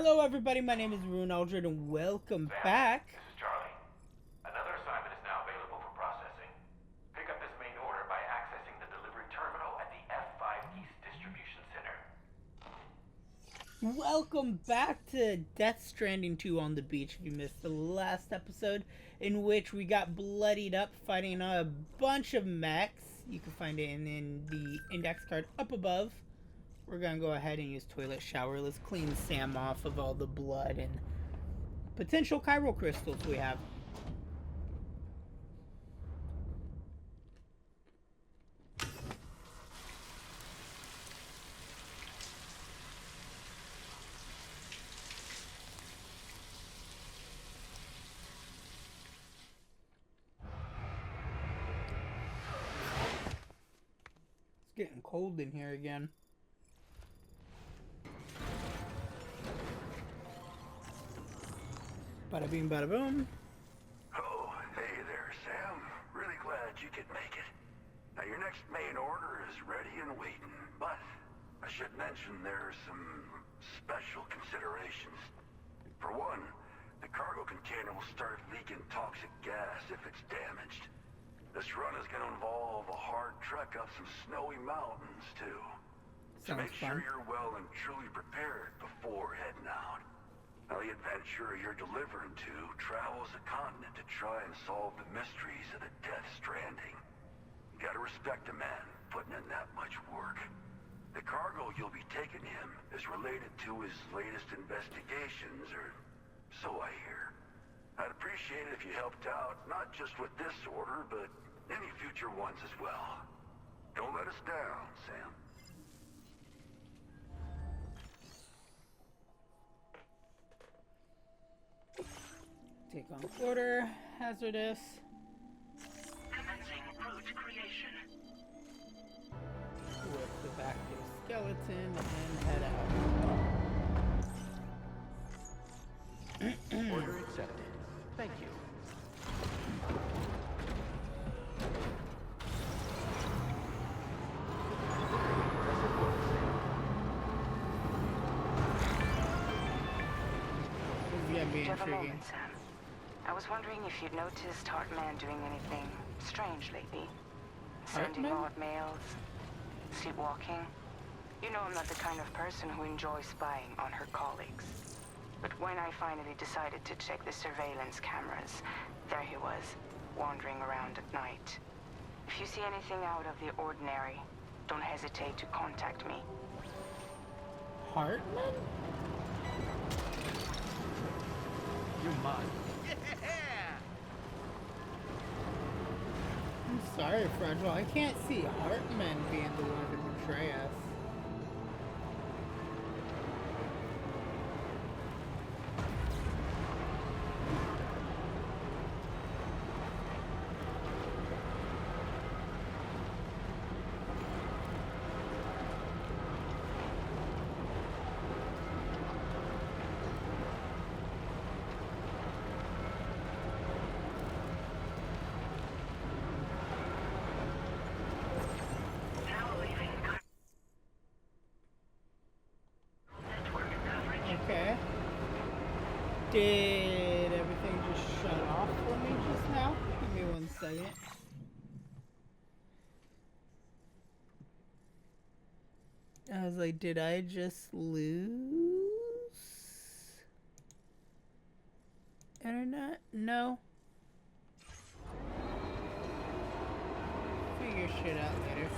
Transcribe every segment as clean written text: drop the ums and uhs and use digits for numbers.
Hello everybody, my name is Ryunn Eldred and welcome back. This is Charlie. Another assignment is now available for processing. Pick up this main order by accessing the delivery terminal at the F5 East Distribution Center. Welcome back to Stranding 2 on the beach. If you missed the last episode in which we got bloodied up fighting a bunch of mechs. You can find it in the index card up above. We're gonna go ahead and use toilet shower. Let's clean Sam off of all the blood and potential chiral crystals we have. It's getting cold in here again. Bada bing, bada boom. Oh, hey there, Sam. Really glad you could make it. Now, your next main order is ready and waiting, but I should mention there are some special considerations. For one, the cargo container will start leaking toxic gas if it's damaged. This run is going to involve a hard trek up some snowy mountains, too. So make sure you're well and truly prepared before heading out. Now, the adventurer you're delivering to travels a continent to try and solve the mysteries of the Death Stranding. You gotta respect a man putting in that much work. The cargo you'll be taking him is related to his latest investigations, or so I hear. I'd appreciate it if you helped out, not just with this order, but any future ones as well. Don't let us down, Sam. Take on order, hazardous. Commencing route creation. Whip the back to the skeleton and head out. Order accepted. Thank you. This is gonna be Do you have a intriguing. moment, Sam? I was wondering if you'd noticed Hartman doing anything strange lately. Sending Hartman? odd mails, sleepwalking. You know I'm not the kind of person who enjoys spying on her colleagues. But when I finally decided to check the surveillance cameras, there he was, wandering around at night. If you see anything out of the ordinary, don't hesitate to contact me. Hartman? You're mine. I'm sorry, Fragile. I can't see Hartman being the one to betray us. Okay. Did everything just shut off for me just now? Give me 1 second. I was like, did I just lose internet? No. Figure shit out later.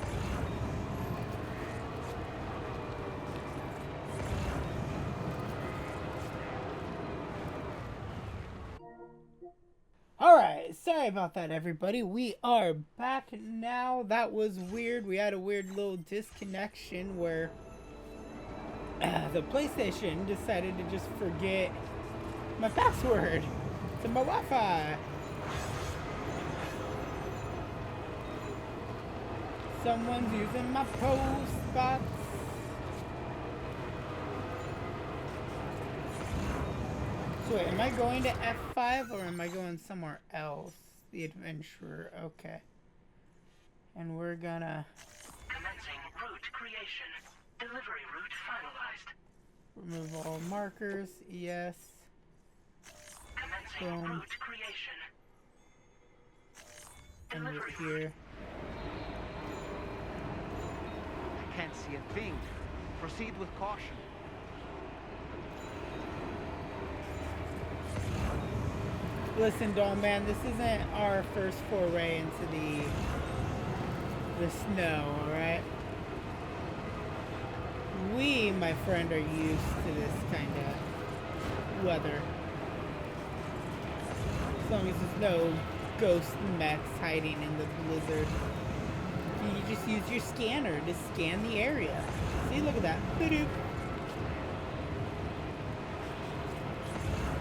Alright, sorry about that, everybody. We are back now. That was weird. We had a weird little disconnection where the PlayStation decided to just forget my password to my Wi-Fi. Someone's using my post box. So wait, am I going to F5 or am I going somewhere else? The adventurer, okay. And we're gonna... Commencing route creation. Delivery route finalized. Remove all markers. Yes. Boom. And right here. I can't see a thing. Proceed with caution. Listen, Dollman, this isn't our first foray into the snow, alright? We, my friend, are used to this kind of weather. As long as there's no ghost mechs hiding in the blizzard. You just use your scanner to scan the area. See, look at that. Boop.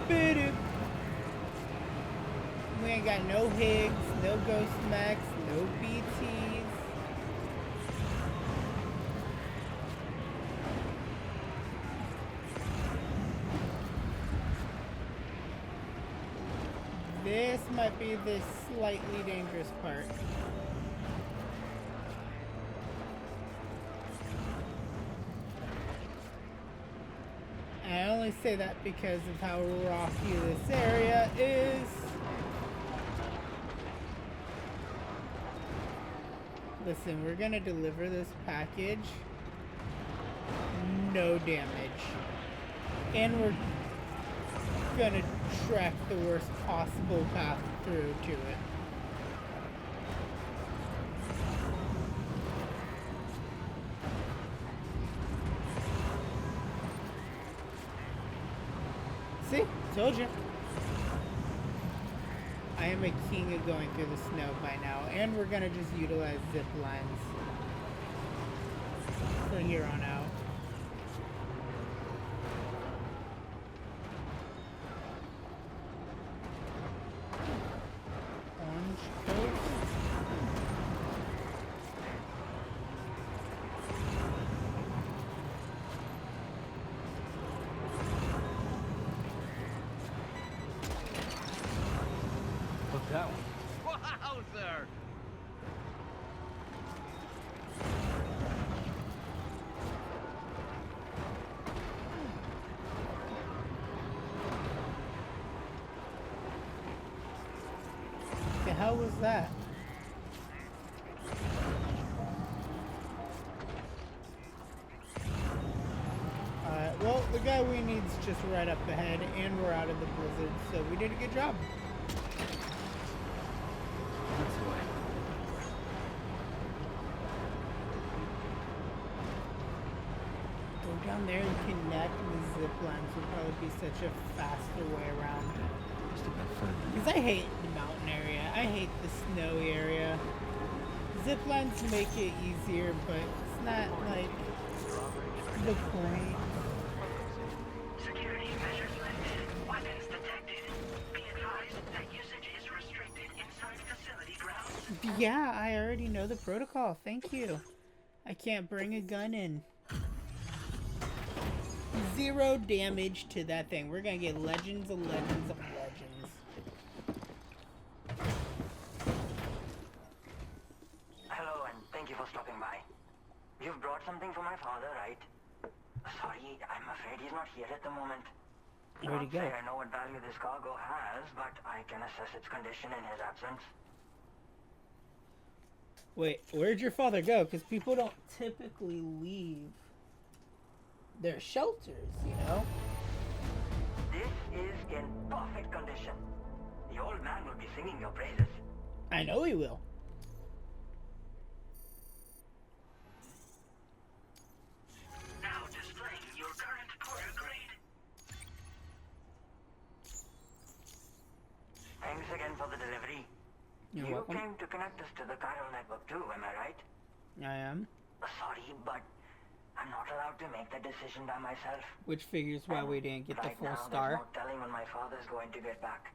Boop. We ain't got no Higgs, no ghost mechs, no BTs. This might be the slightly dangerous part. I only say that because of how rocky this area is. Listen, we're gonna deliver this package. No damage. And we're gonna track the worst possible path through to it. See? Told you. I am a king of going through the snow by now, and we're gonna just utilize zip lines from here on out. Orange coat. Look that one. Wowzer! The hell was that? Well, the guy we need is just right up ahead, and we're out of the blizzard, so we did a good job. That's the way. Go down there and connect the zip lines would probably be such a faster way around. Just a bit further. Because I hate the mountain area. I hate the snowy area. Zip lines make it easier, but it's not like the point. Security measures lifted. Weapons detected. Be advised that usage is restricted inside facility grounds. Yeah, I already know the protocol. Thank you. I can't bring a gun in. 0 damage to that thing. We're gonna get legends of legends of legends. Hello, and thank you for stopping by. You've brought something for my father, right? Sorry, I'm afraid he's not here at the moment. Where'd he Not go? say I know what value this cargo has, but I can assess its condition in his absence. Wait, where'd your father go? Because people don't typically leave their shelters, you know? This is in perfect condition. The old man will be singing your praises. I know he will. Now displaying your current quarter grade. Thanks again for the delivery. You're you welcome. came to connect us to the chiral network too, am I right? I am. Sorry, but I'm not allowed to make that decision by myself. Which figures why we didn't get the Right full now, star. There's no telling when my father's going to get back.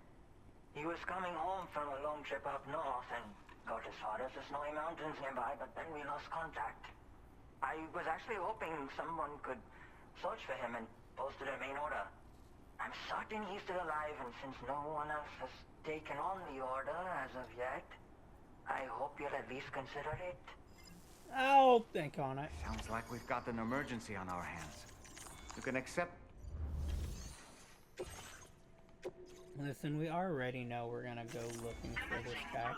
He was coming home from a long trip up north and got as far as the snowy mountains nearby, but then we lost contact. I was actually hoping someone could search for him and post a main order. I'm certain he's still alive, and since no one else has taken on the order as of yet, I hope you'll at least consider it. I'll think on it. Sounds like we've got an emergency on our hands. You can accept Listen, we already know we're gonna go looking for this guy.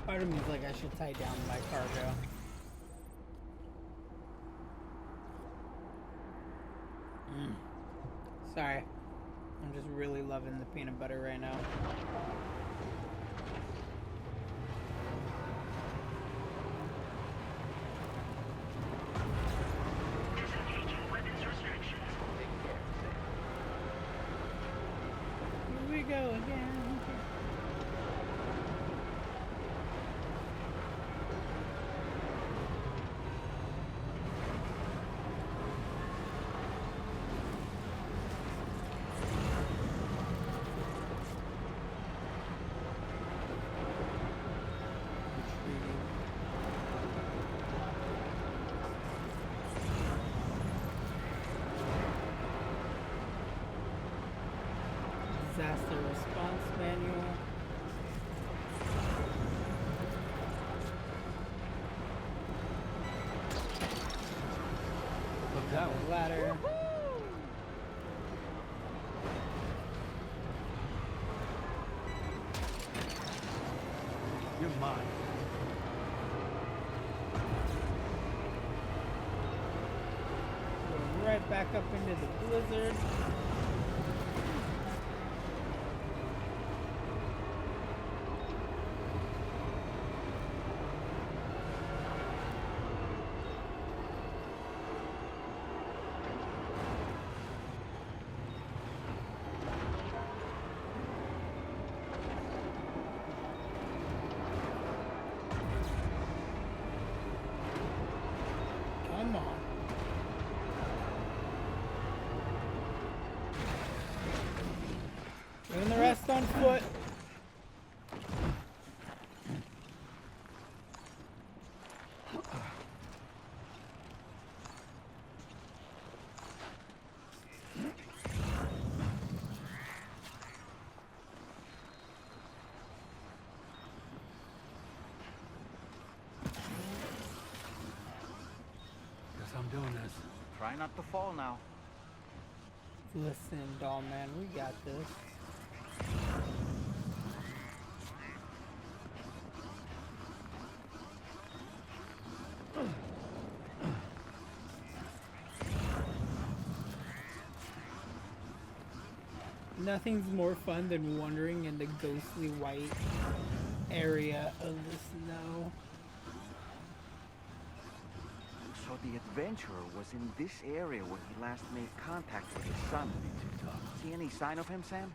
Part of me is like I should tie down my cargo. Sorry. I'm just really loving the peanut butter right now. Here we go again. Disaster response manual. Look out. Ladder. You're mine. Go right back up into the blizzard. Come on. Doing the rest on foot. Guess I'm doing this. Try not to fall now. Listen, Dollman, we got this. Nothing's more fun than wandering in the ghostly white area of the snow. So the adventurer was in this area when he last made contact with his son. See any sign of him, Sam?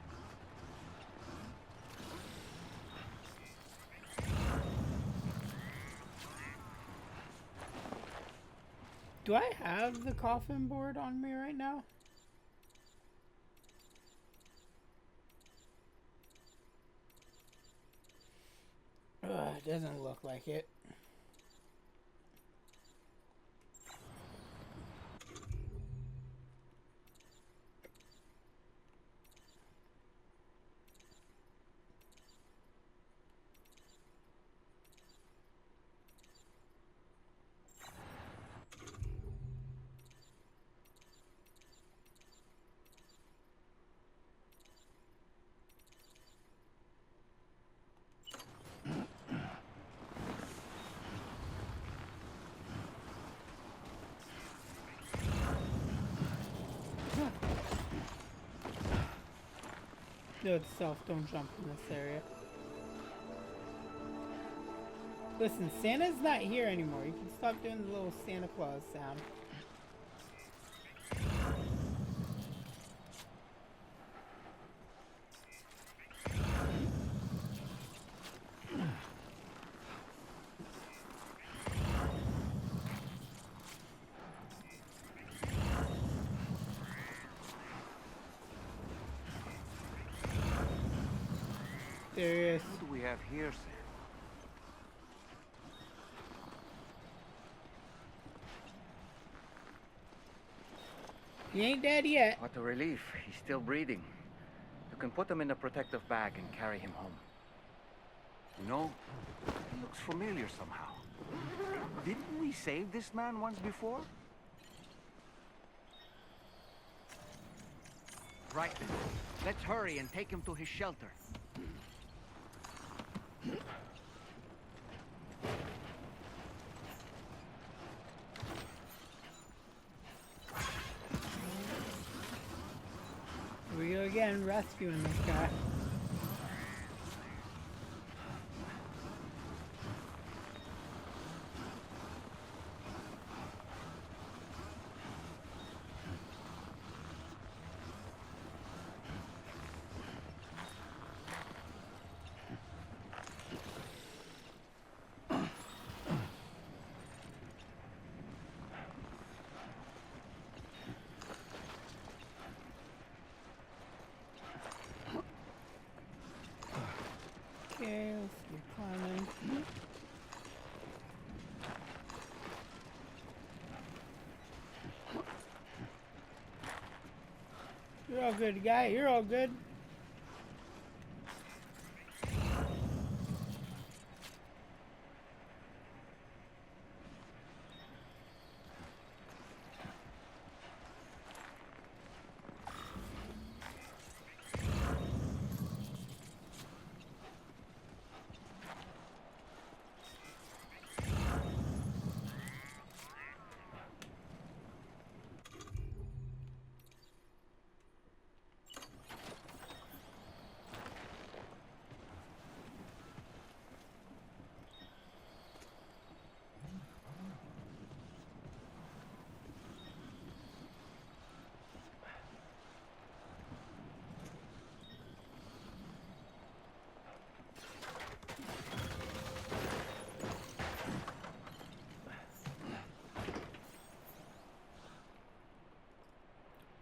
Do I have the coffin board on me right now? It doesn't look like it. Note to self, don't jump in this area. Listen, Santa's not here anymore. You can stop doing the little Santa Claus sound. There he is. What do we have here, Sam? He ain't dead yet. What a relief. He's still breathing. You can put him in a protective bag and carry him home. You know, looks familiar somehow. Didn't we save this man once before? Right then. Let's hurry and take him to his shelter. Here we go again, rescuing this guy. Okay, let's keep climbing. You're all good, guy. You're all good.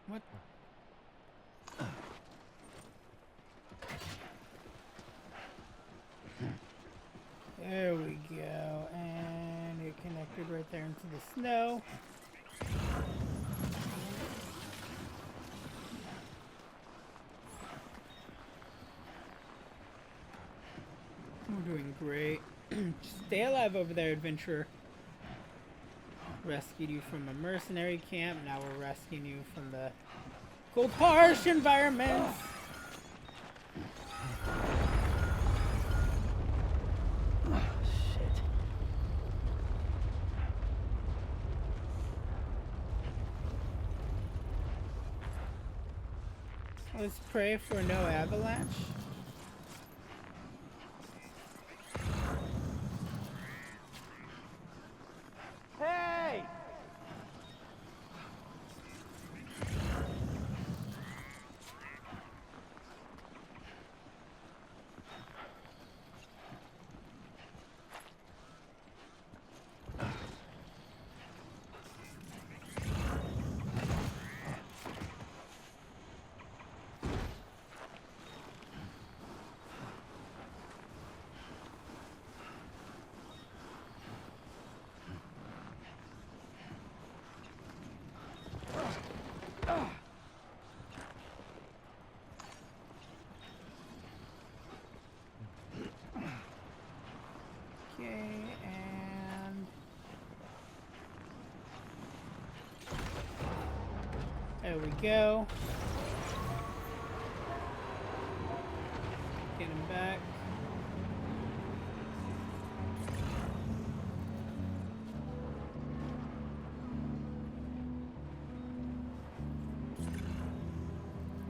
What? There we go, and it connected right there into the snow. We're doing great. Stay alive over there, adventurer. Rescued you from a mercenary camp, now we're rescuing you from the cold, harsh environments. Shit. Let's pray for no avalanche. Hey! Okay, and there we go. Get him back.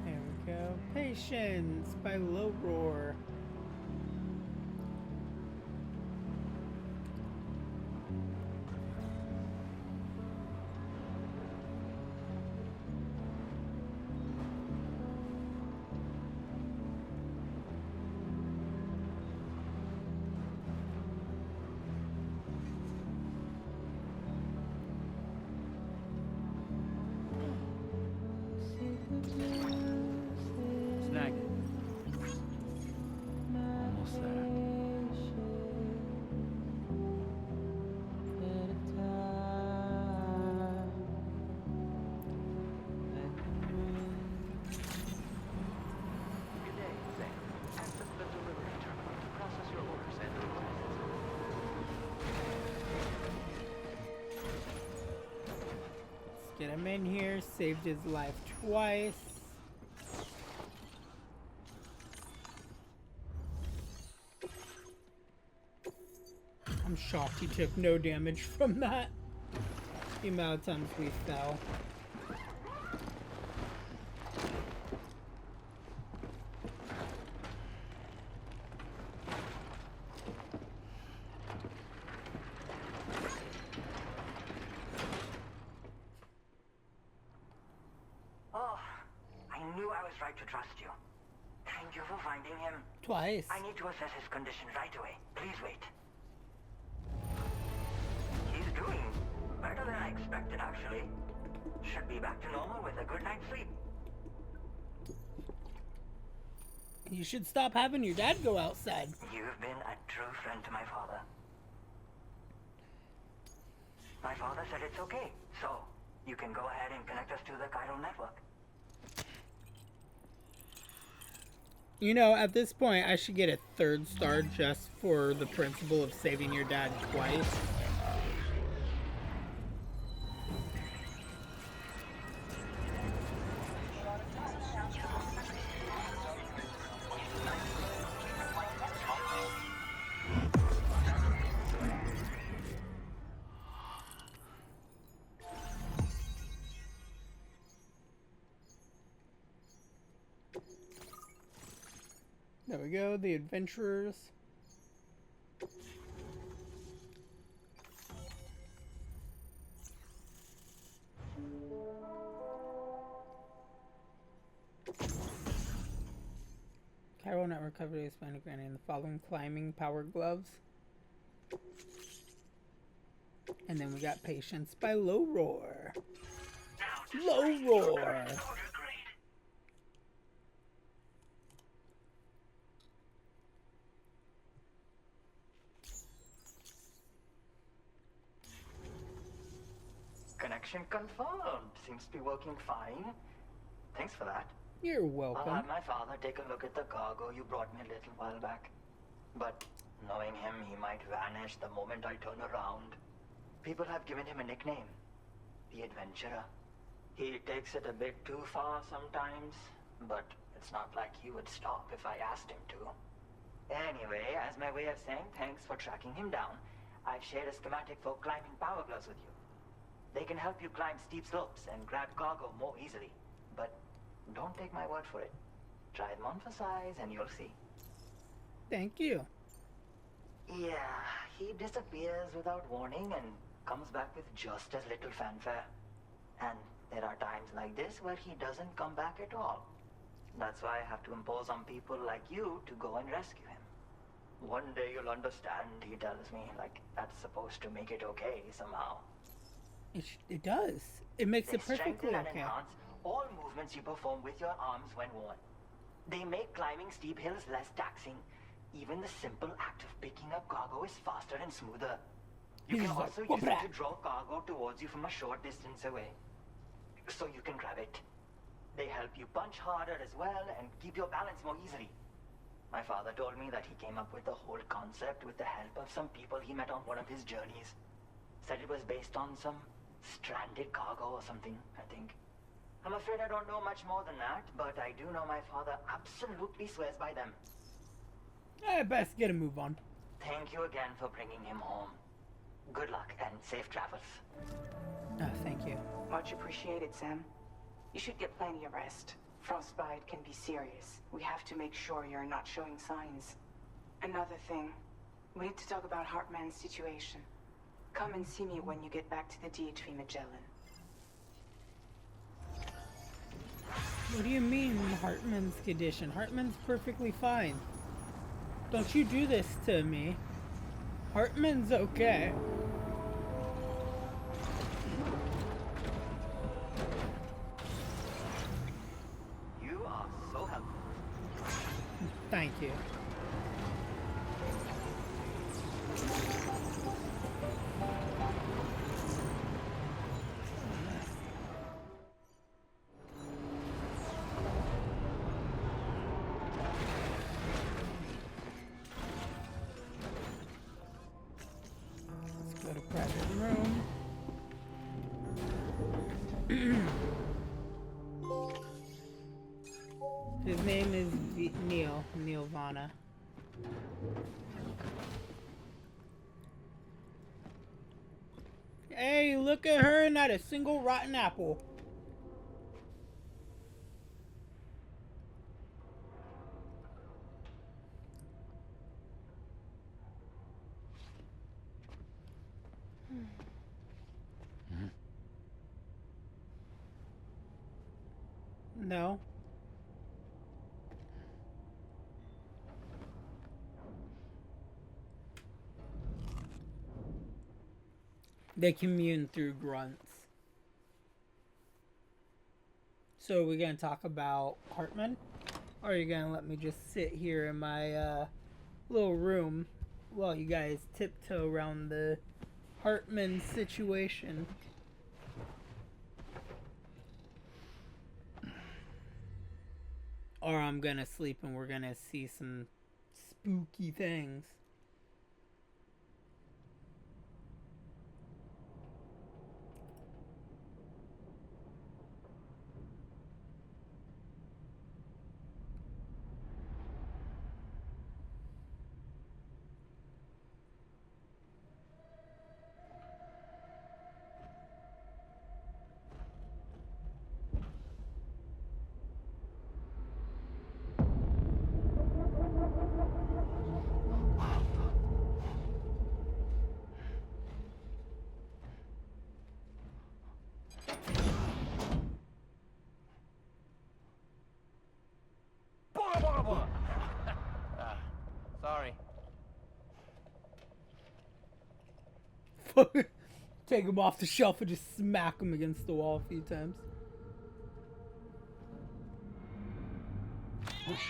There we go. Patience by Low Roar. Snag it. Get him in here. Saved his life twice. I'm shocked he took no damage from that. The amount of times we fell. Oh, I knew I was right to trust you. Thank you for finding him. Twice. I need to assess his condition right away. Please wait. He's doing better than I expected, actually. Should be back to normal with a good night's sleep. You should stop having your dad go outside. You've been a true friend to my father. My father said it's okay, so you can go ahead and connect us to the chiral network. You know, at this point, I should get a 3rd star just for the principle of saving your dad twice. There we go, the adventurers. Chiral network recovery expanded, granting the following climbing power gloves. And then we got Patience by Low Roar. Low Roar! Connection confirmed. Seems to be working fine. Thanks for that. You're I'll welcome. have my father take a look at the cargo you brought me a little while back. But knowing him, he might vanish the moment I turn around. People have given him a nickname. The Adventurer. He takes it a bit too far sometimes, but it's not like he would stop if I asked him to. Anyway, as my way of saying thanks for tracking him down, I've shared a schematic for climbing power gloves with you. They can help you climb steep slopes and grab cargo more easily. But don't take my word for it. Try them on for size and you'll see. Thank you. Yeah, he disappears without warning and comes back with just as little fanfare. And there are times like this where he doesn't come back at all. That's why I have to impose on people like you to go and rescue him. One day you'll understand, he tells me, like that's supposed to make it okay somehow. It does. It makes They it perfectly strengthen and okay. enhance all movements you perform with your arms when worn. They make climbing steep hills less taxing. Even the simple act of picking up cargo is faster and smoother. You He's can like, also "Whoop use it that." to draw cargo towards you from a short distance away. So you can grab it. They help you punch harder as well and keep your balance more easily. My father told me that he came up with the whole concept with the help of some people he met on one of his journeys. Said it was based on some stranded cargo or something, I think. I'm afraid I don't know much more than that, but I do know my father absolutely swears by them. I best get a move on. Thank you again for bringing him home. Good luck and safe travels. Thank you. Much appreciated, Sam. You should get plenty of rest. Frostbite can be serious. We have to make sure you're not showing signs. Another thing, we need to talk about Hartman's situation. Come and see me when you get back to the DHV Magellan. What do you mean, Hartman's condition? Hartman's perfectly fine. Don't you do this to me. Hartman's okay. You are so helpful. Thank you. Let's go to private room. Hey, look at her, not a single rotten apple. No. They commune through grunts. So are we gonna talk about Hartman? Or are you gonna let me just sit here in my little room while you guys tiptoe around the Hartman situation? Or I'm gonna sleep and we're gonna see some spooky things. Sorry. Take him off the shelf and just smack him against the wall a few times. What's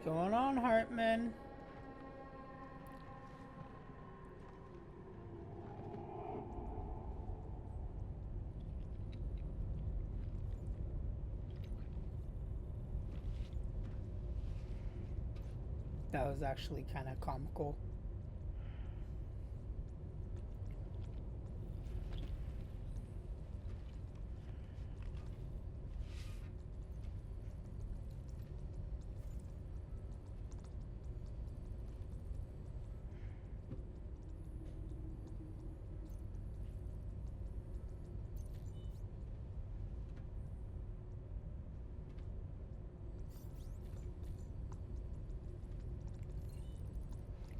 going on, Hartman? That was actually kind of comical.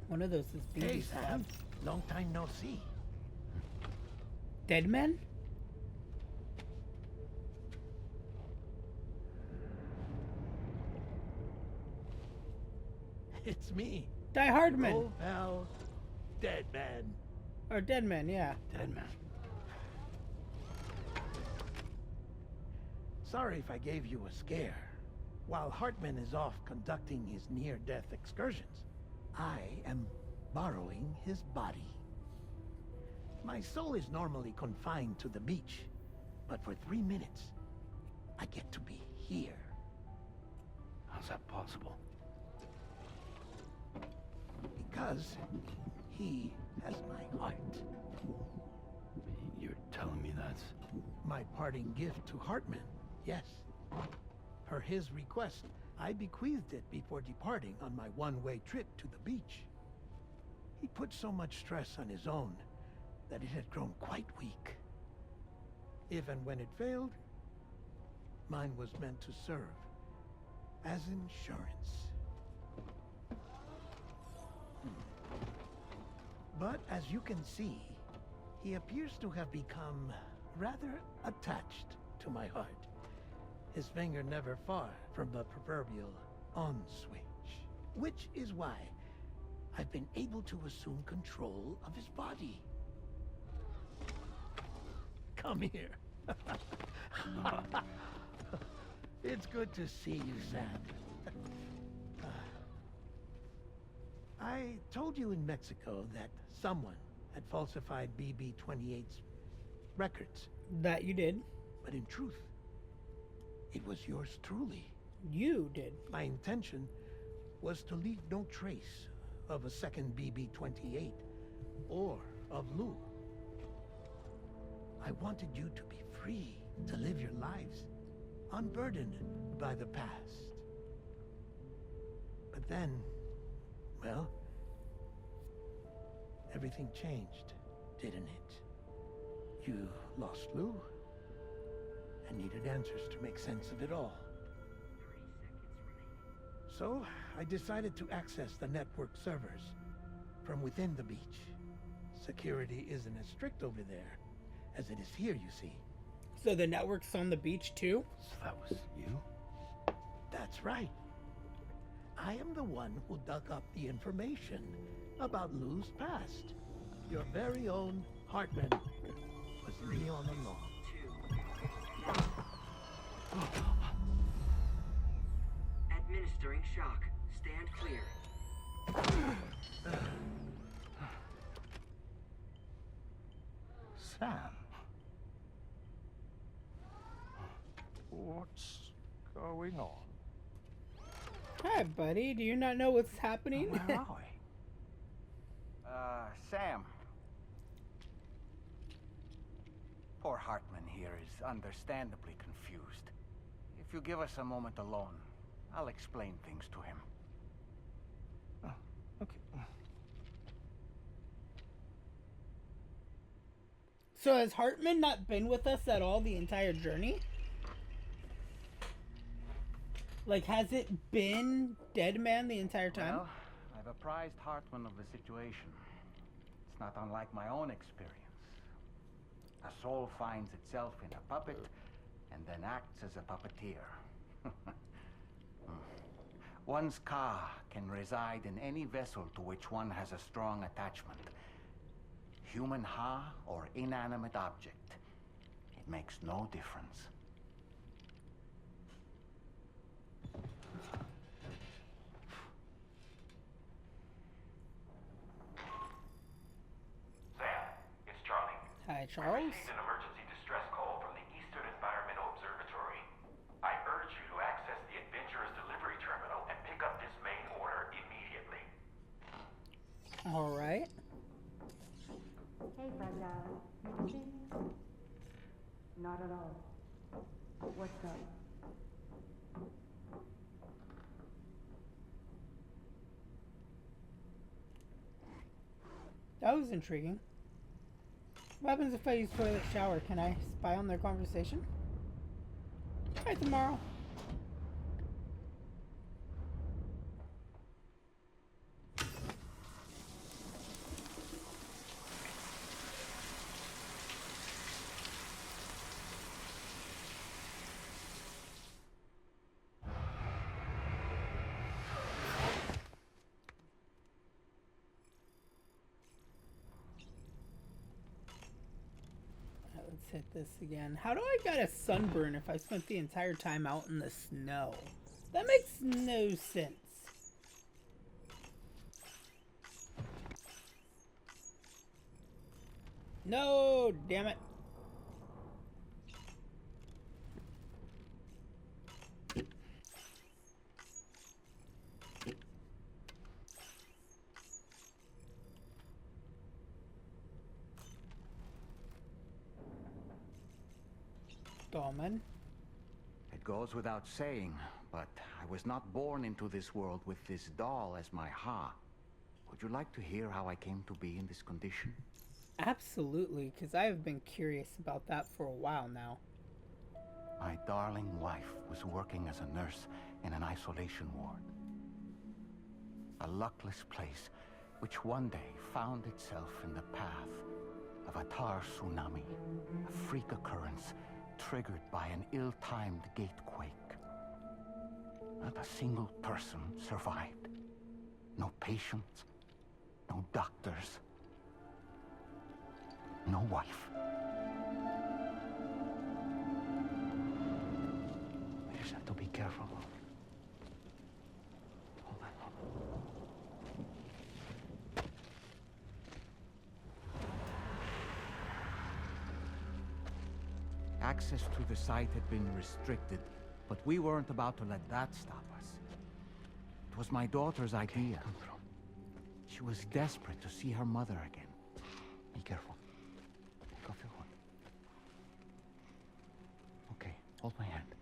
One of those is BB Hey, Squad. Sam. Long time no see. Dead men? It's me. Die Hardman. Oh, pal. Dead man. Or dead men, yeah. Dead man. Sorry if I gave you a scare. While Hartman is off conducting his near-death excursions, I am borrowing his body. My soul is normally confined to the beach, but for 3 minutes, I get to be here. How's that possible? Because he has my heart. You're telling me that's... My parting gift to Hartman, yes. Per his request, I bequeathed it before departing on my one-way trip to the beach. He put so much stress on his own that it had grown quite weak. If and when it failed, mine was meant to serve as insurance. But as you can see, he appears to have become rather attached to my heart. His finger never far from the proverbial on switch, which is why I've been able to assume control of his body. Come here. It's good to see you, Sam. I told you in Mexico that someone had falsified BB-28's records. That you did. But in truth, it was yours truly. You did. My intention was to leave no trace of a second BB-28 or of Lou. I wanted you to be free to live your lives unburdened by the past. But then, well, everything changed, didn't it? You lost Lou, and needed answers to make sense of it all. So, I decided to access the network servers from within the beach. Security isn't as strict over there as it is here, you see. So the network's on the beach too? So that was you? That's right. I am the one who dug up the information about Lou's past. Your very own Hartman was me all along. Administering shock. Stand clear. Sam? What's going on? Hi, buddy. Do you not know what's happening? Where are we? Sam. Poor Hartman here is understandably confused. If you give us a moment alone, I'll explain things to him. Okay. So has Hartman not been with us at all the entire journey? Like, has it been Dead Man the entire time? Well, I've apprised Hartman of the situation. It's not unlike my own experience. A soul finds itself in a puppet and then acts as a puppeteer. One's ka can reside in any vessel to which one has a strong attachment. Human ha or inanimate object. It makes no difference. Sam, it's Charlie. Hi, I Charles. received an emergency distress call from the Eastern Environmental Observatory. I urge you to access the Adventurer's delivery terminal and pick up this main order immediately. All right. Hey, Fragile. You busy? Not at all. What's up? That was intriguing. What happens if I use toilet shower? Can I spy on their conversation? Try tomorrow. Let's hit this again. How do I get a sunburn if I spent the entire time out in the snow? That makes no sense. No, damn it. Dollman. It goes without saying, but I was not born into this world with this doll as my ha. Would you like to hear how I came to be in this condition? Absolutely, because I have been curious about that for a while now. My darling wife was working as a nurse in an isolation ward. A luckless place which one day found itself in the path of a tar tsunami, a freak occurrence triggered by an ill-timed gatequake. Not a single person survived. No patients, no doctors, no wife. We just have to be careful. Hold on. Access to the site had been restricted, but we weren't about to let that stop us. It was my daughter's idea. She was desperate to see her mother again. Be careful. Take off your hood. Okay, hold my hand.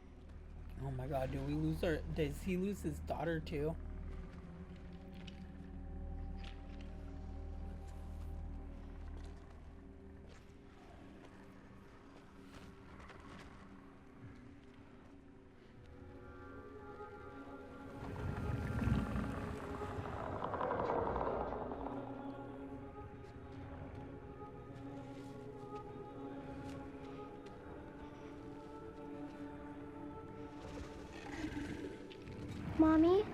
my god, do we lose our... Does he lose his daughter too? Mommy?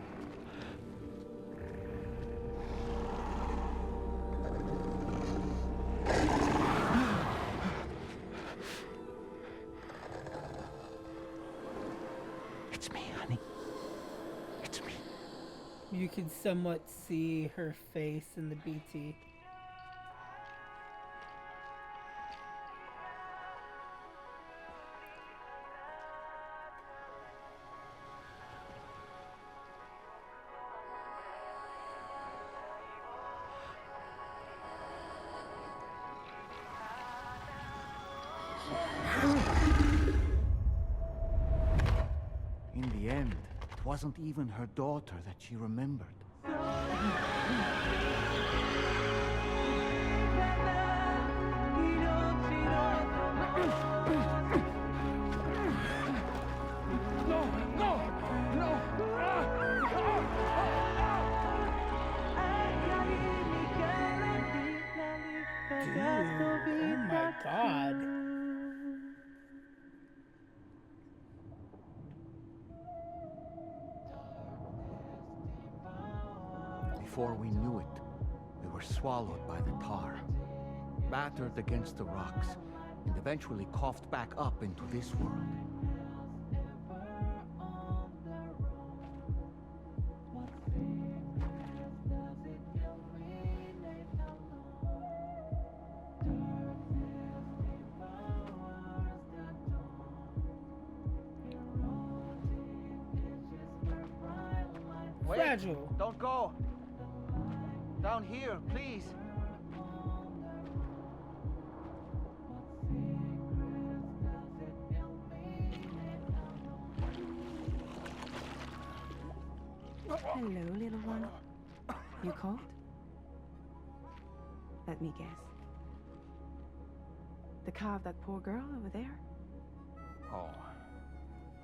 It's me, honey. It's me. You can somewhat see her face in the BT. In the end, it wasn't even her daughter that she remembered. Dude, oh my god. Before we knew it, we were swallowed by the tar, battered against the rocks, and eventually coughed back up into this world. Fragile. Don't go! Down here, please! Hello, little one. You cold? Let me guess. The car of that poor girl over there? Oh,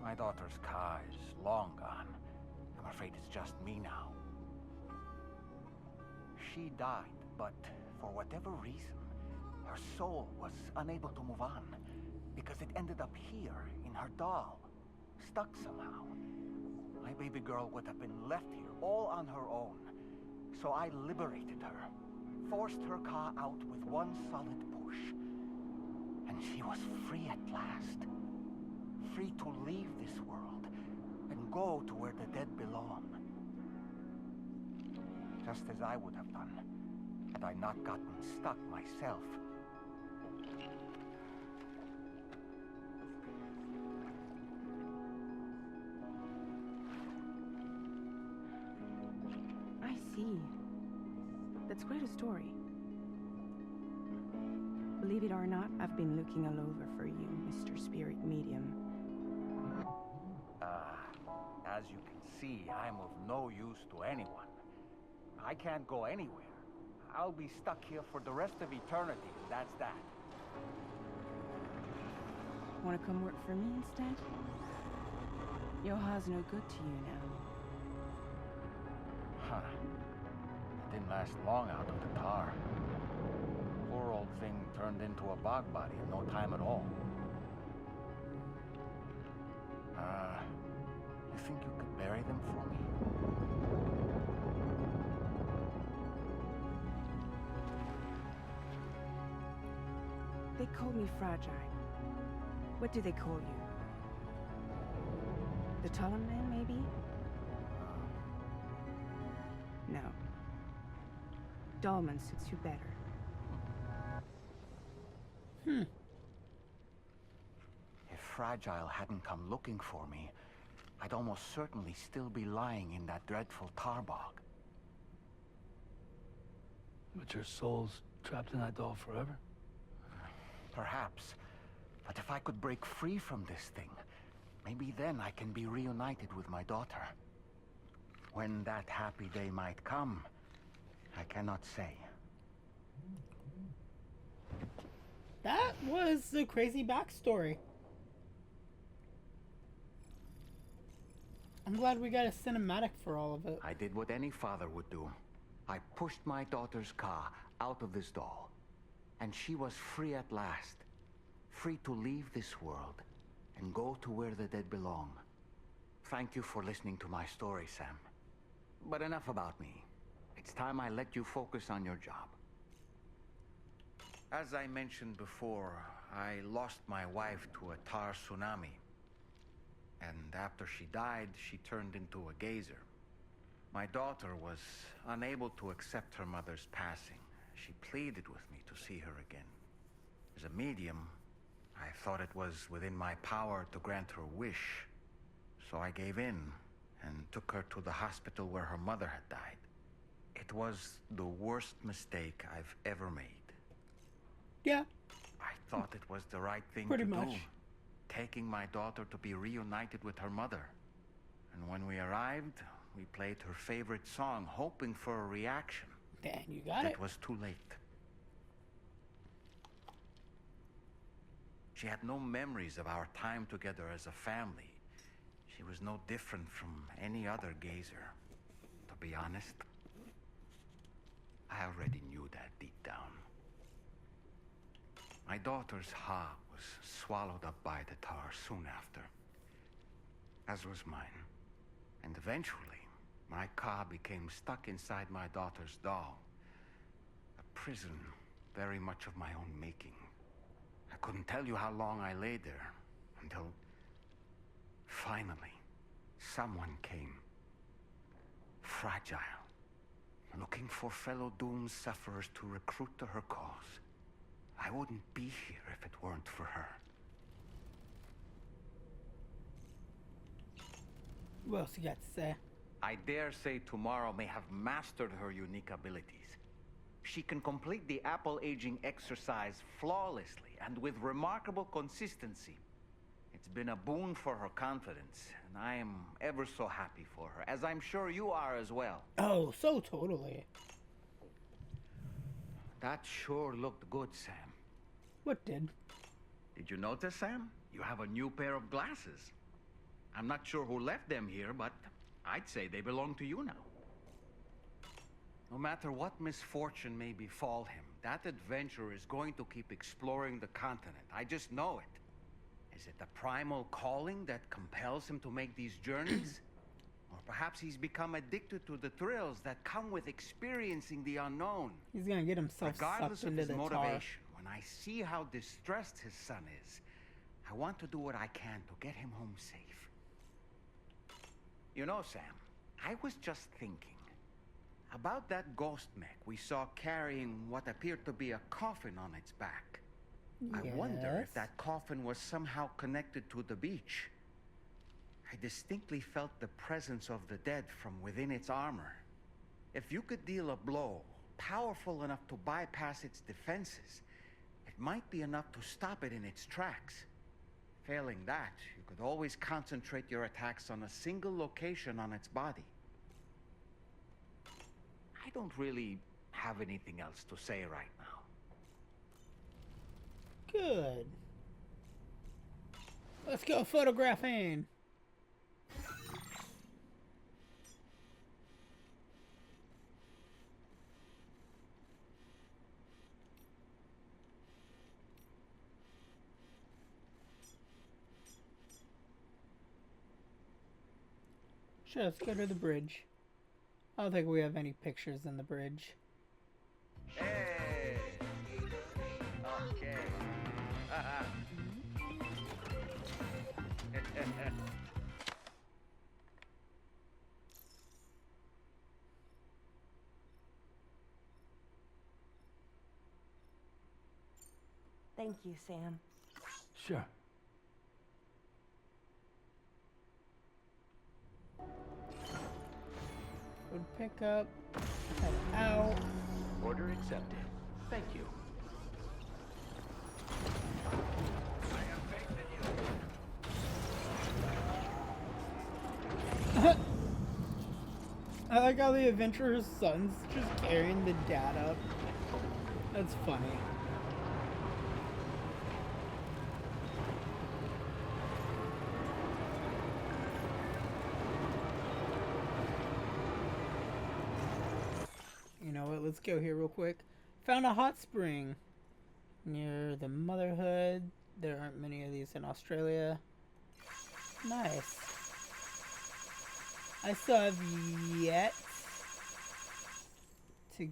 my daughter's car is long gone. I'm afraid it's just me now. She died, but for whatever reason, her soul was unable to move on because it ended up here in her doll, stuck somehow. My baby girl would have been left here all on her own. So I liberated her, forced her car out with one solid push. And she was free at last. Free to leave this world and go to where the dead belong. Just as I would have done had I not gotten stuck myself. I see. That's quite a story. Believe it or not, I've been looking all over for you, Mr. Spirit Medium. As you can see, I'm of no use to anyone. I can't go anywhere. I'll be stuck here for the rest of eternity, and that's that. Want to come work for me instead? Yoha's no good to you now. Huh. Didn't last long out of the tar. Poor old thing turned into a bog body in no time at all. You think you could bury them for me? They call me fragile. What do they call you? The Dollman, maybe? No. Dollman suits you better. If Fragile hadn't come looking for me, I'd almost certainly still be lying in that dreadful tar bog. But your soul's trapped in that doll forever? Perhaps. But if I could break free from this thing, Maybe then I can be reunited with my daughter. When that happy day might come, I cannot say. That was the crazy backstory. I'm glad we got a cinematic for all of it. I did what any father would do. I pushed my daughter's car out of this doll, and she was free at last. Free to leave this world and go to where the dead belong. Thank you for listening to my story, Sam. But enough about me. It's time I let you focus on your job. As I mentioned before, I lost my wife to a tar tsunami. And after she died, she turned into a gazer. My daughter was unable to accept her mother's passing. She pleaded with me to see her again. As a medium, I thought it was within my power to grant her wish. So I gave in and took her to the hospital where her mother had died. It was the worst mistake I've ever made. Yeah. I thought it was the right thing Pretty to much. do. Taking my daughter to be reunited with her mother. And when we arrived, we played her favorite song, hoping for a reaction. Dan, you got it. It was too late. She had no memories of our time together as a family. She was no different from any other gazer. To be honest, I already knew that deep down. My daughter's heart was swallowed up by the tar soon after, as was mine. And eventually, my car became stuck inside my daughter's doll. A prison very much of my own making. I couldn't tell you how long I lay there, until finally, someone came. Fragile. Looking for fellow doomed sufferers to recruit to her cause. I wouldn't be here if it weren't for her. What else you got to say? I dare say tomorrow may have mastered her unique abilities. She can complete the apple aging exercise flawlessly and with remarkable consistency. It's been a boon for her confidence, and I am ever so happy for her, as I'm sure you are as well. Oh, so totally. That sure looked good, Sam. What did? Did you notice, Sam? You have a new pair of glasses. I'm not sure who left them here, but I'd say they belong to you now. No matter what misfortune may befall him, that adventurer is going to keep exploring the continent. I just know it. Is it the primal calling that compels him to make these journeys? Or perhaps he's become addicted to the thrills that come with experiencing the unknown. He's gonna get himself Regardless sucked of into his the motivation, when I see how distressed his son is, I want to do what I can to get him home safe. You know, Sam, I was just thinking about that ghost mech we saw carrying what appeared to be a coffin on its back. I wonder if that coffin was somehow connected to the beach. I distinctly felt the presence of the dead from within its armor. If you could deal a blow powerful enough to bypass its defenses, it might be enough to stop it in its tracks. Failing that, you could always concentrate your attacks on a single location on its body. I don't really have anything else to say right now. Good. Let's go photographing. Sure, let's go to the bridge. I don't think we have any pictures in the bridge. Hey! Okay. Thank you, Sam. Sure. Would pick up, head out. Order accepted. Thank you. I have faith in you. I like how the adventurer's son's just carrying the dad up. That's funny. You know what? Let's go here real quick. Found a hot spring near the Motherhood. There aren't many of these in Australia. Nice. I still have yet to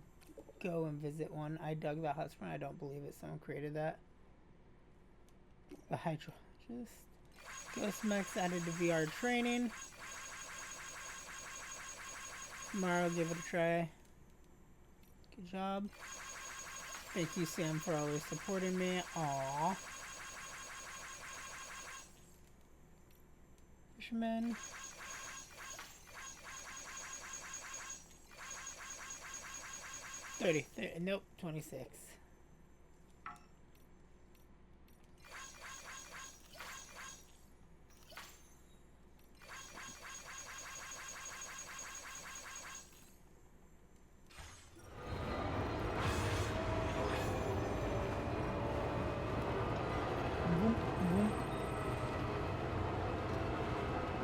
go and visit one. I dug that hot spring. I don't believe it. Someone created that. The hydrologist. Ghost mechs added to VR training. Tomorrow, give it a try. Good job. Thank you, Sam, for always supporting me. Aww. Fisherman. Nope, 26.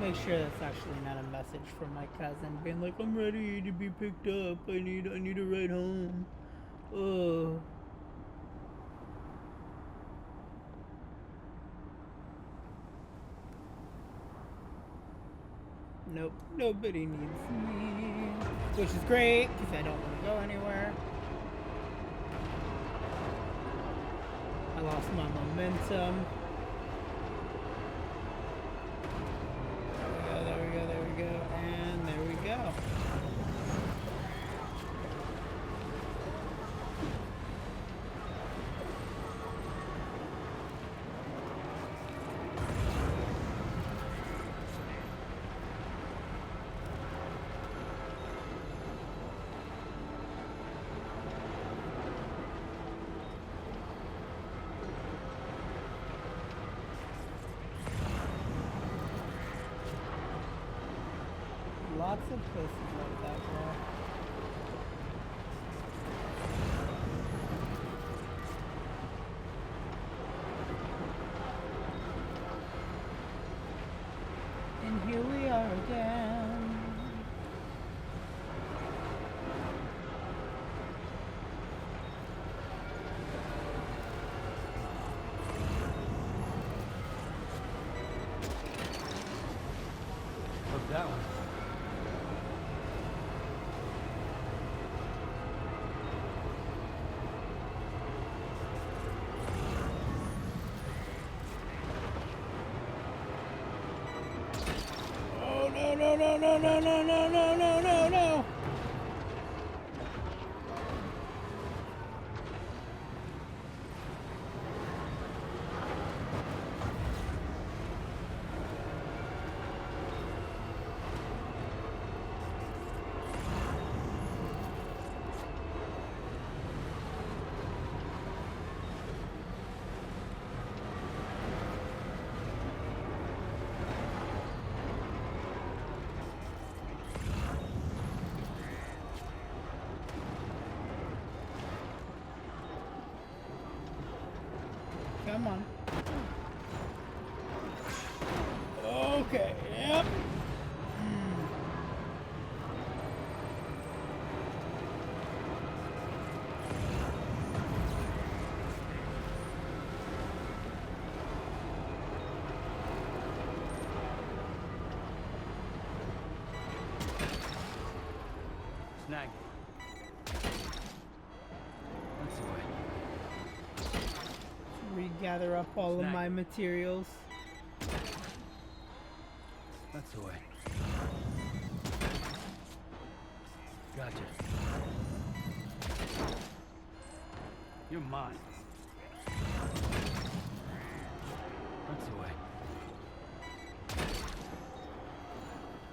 Make sure that's actually not a message from my cousin being like, I'm ready to be picked up. I need a ride home. Oh. Nope, nobody needs me. Which is great, because I don't want to go anywhere. I lost my momentum. There we go, and there we go. Lots of places like that, bro. And here we are again. Look that one. No. Come on. Okay, yep. Snag. That's the way. Regather up all of my materials. That's the way. Gotcha. You're mine. That's the way.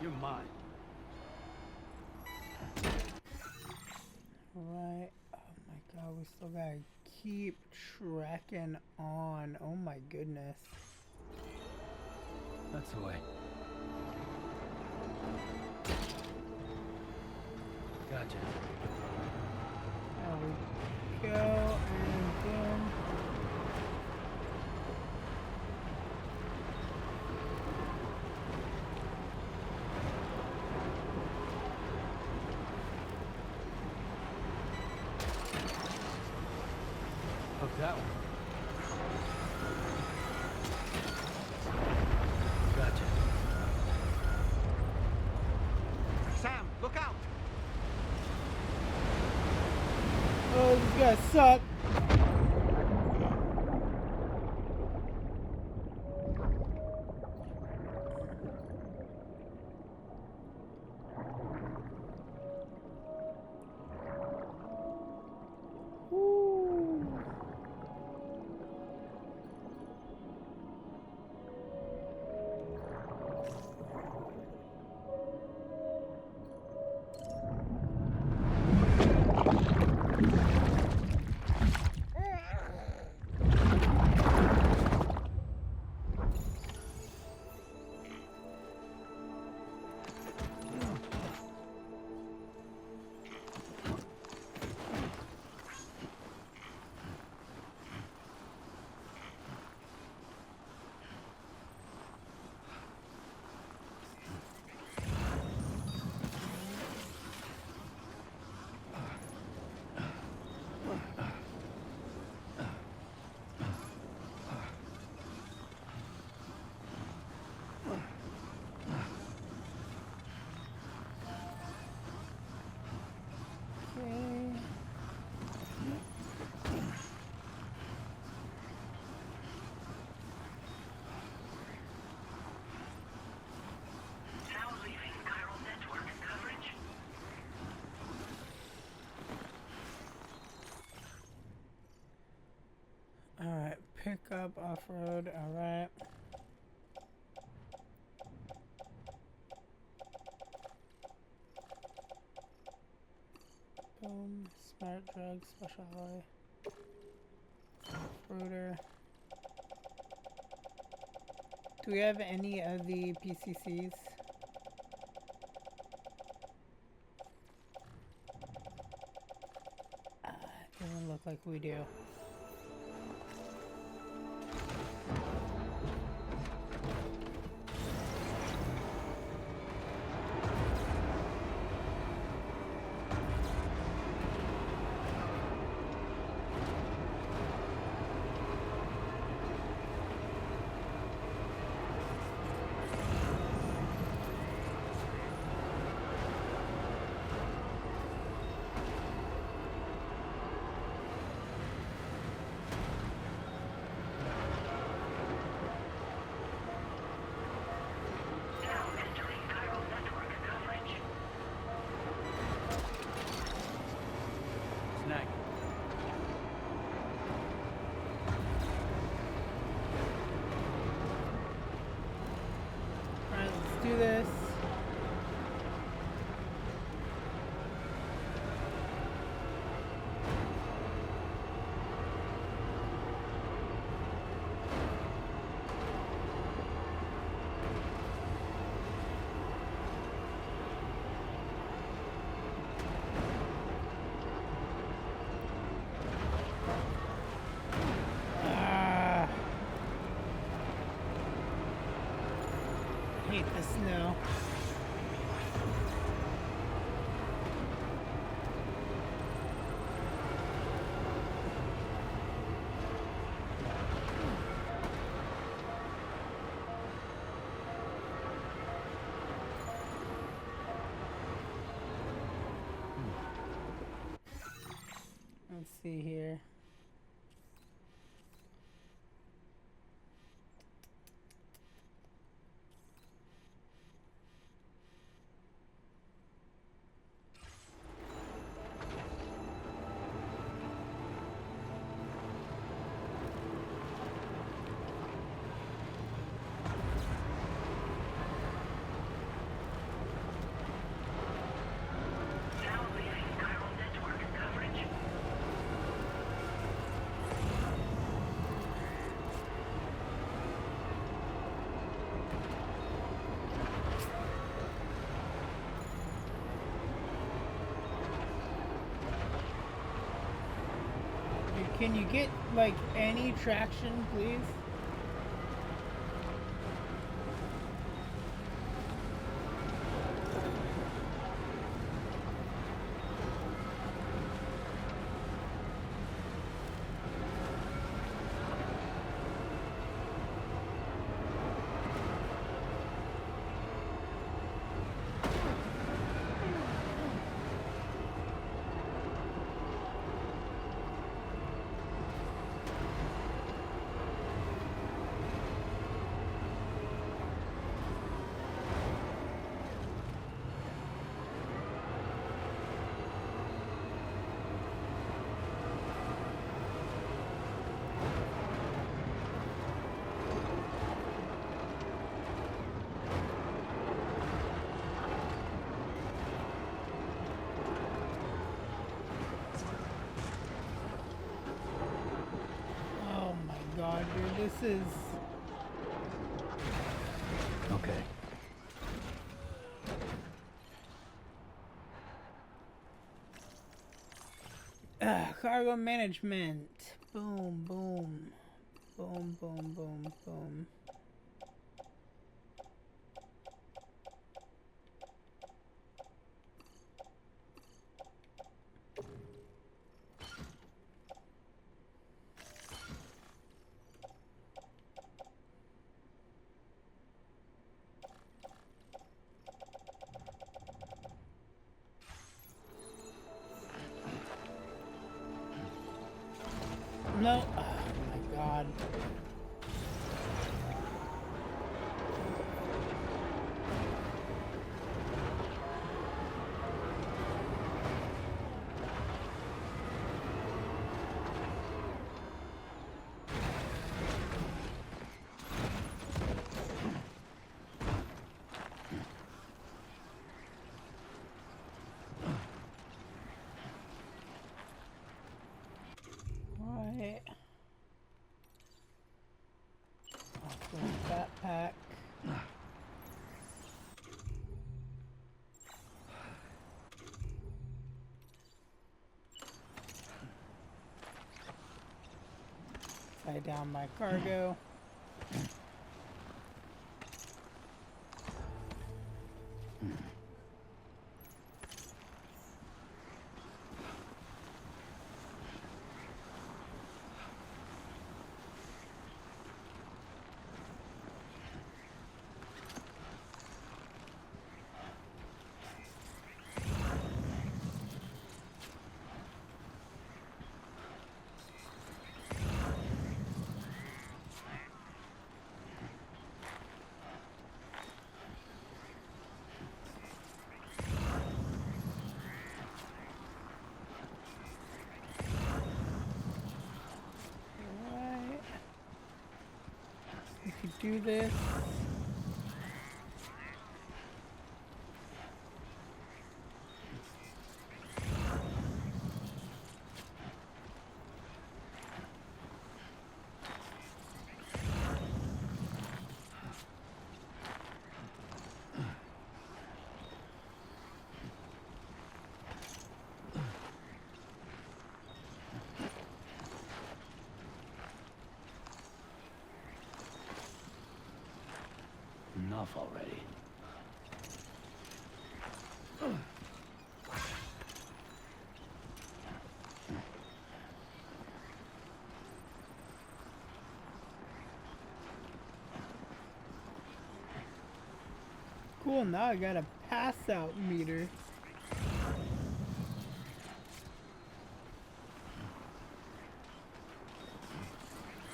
You're mine. Alright. Oh my god, we still gotta keep trekking on. Oh my goodness. That's the way. Gotcha. There we go, and boom. Hook that one. Gotcha. Sam, look out! Oh, these guys suck. Alright, pick up off-road, alright. Boom, smart drug, special alloy. Fruiter. Do we have any of the PCCs? Doesn't look like we do. Do this. I hate the snow. Let's see here. Can you get, like, any traction, please? God, dude, this is... Okay. Cargo management. Boom, boom. Boom, boom, boom, boom. No. Oh my God. Right. Backpack. Tie down my cargo. Do this. Enough already. Cool, now I got a pass out meter.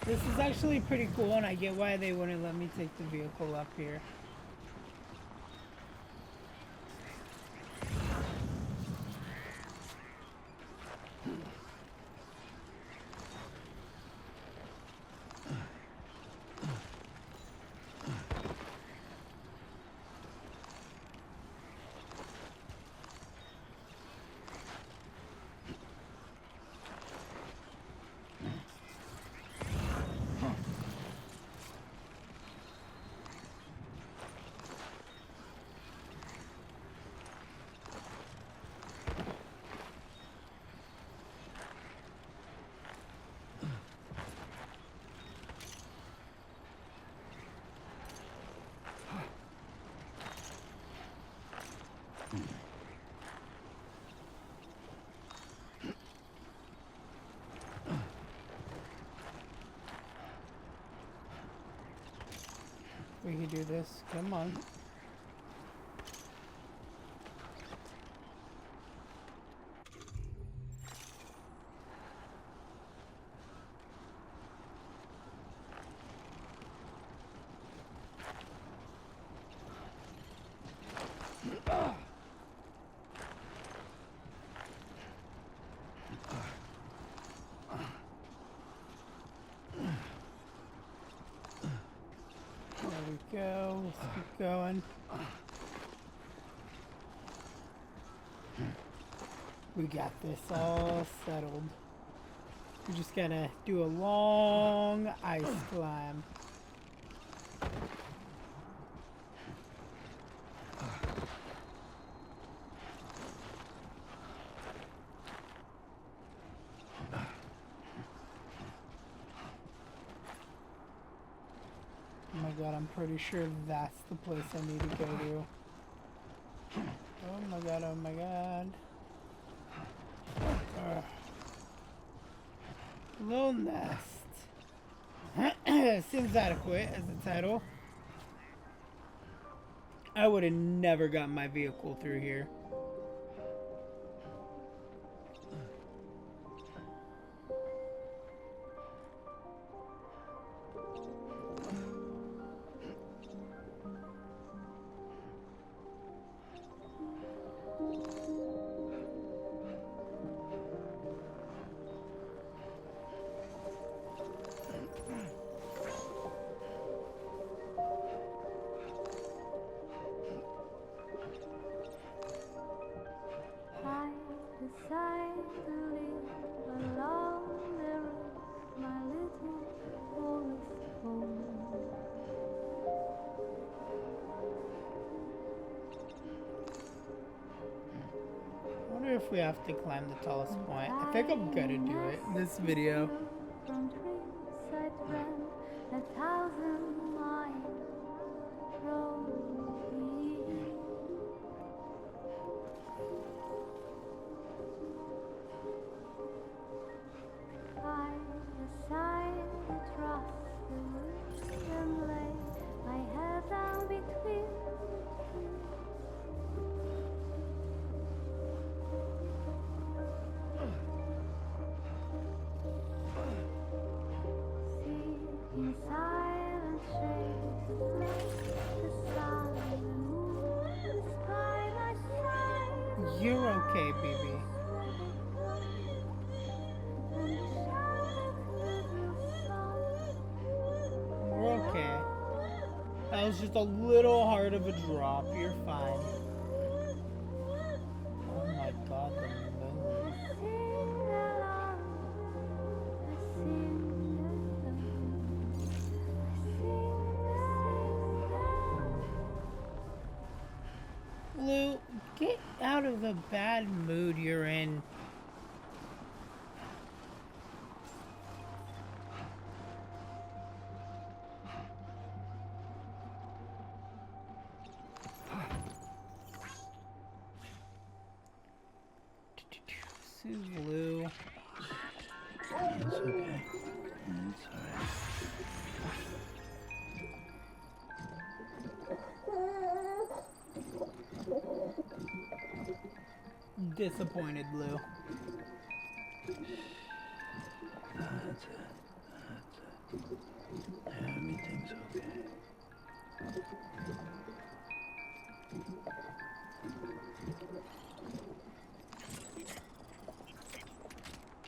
This is actually pretty cool, and I get why they wouldn't let me take the vehicle up here. We can do this. Come on. Go. Let's keep going. We got this all settled. We just gotta do a long ice climb. Oh my god, I'm pretty sure that's the place I need to go to. Oh my god, oh my god. Little nest. Seems adequate as a title. I would have never gotten my vehicle through here. If we have to climb the tallest point. I think I'm gonna do it in this video. From dreams I dreamt 1,000 miles from thee. I decided to trust the wind and lay my head down between the trees. You're okay, baby. We're okay. That was just a little hard of a drop. You're fine. Oh my god, the moon. Lou, get out of the bad mood you're in. Lou. It's okay. It's alright. Disappointed, Lou. That's it. That's it. Everything's okay.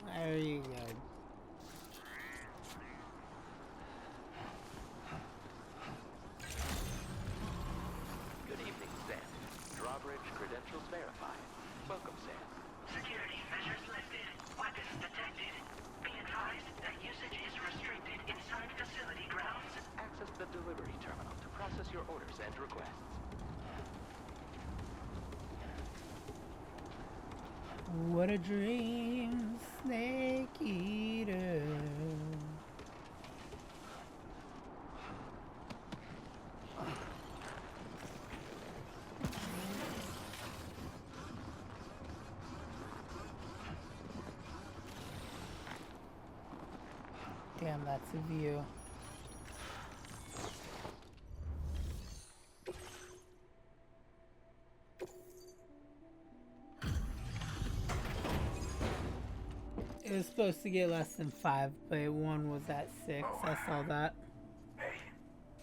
There you go. Good evening, Sam. Drawbridge credentials verified. Welcome, Sam. Security measures lifted. Weapons detected. Be advised that usage is restricted inside facility grounds. Access the delivery terminal to process your orders and requests. What a dream, snake eater. Damn, that's a view. was supposed to get less than 5, but one was at 6. I saw that. Hey.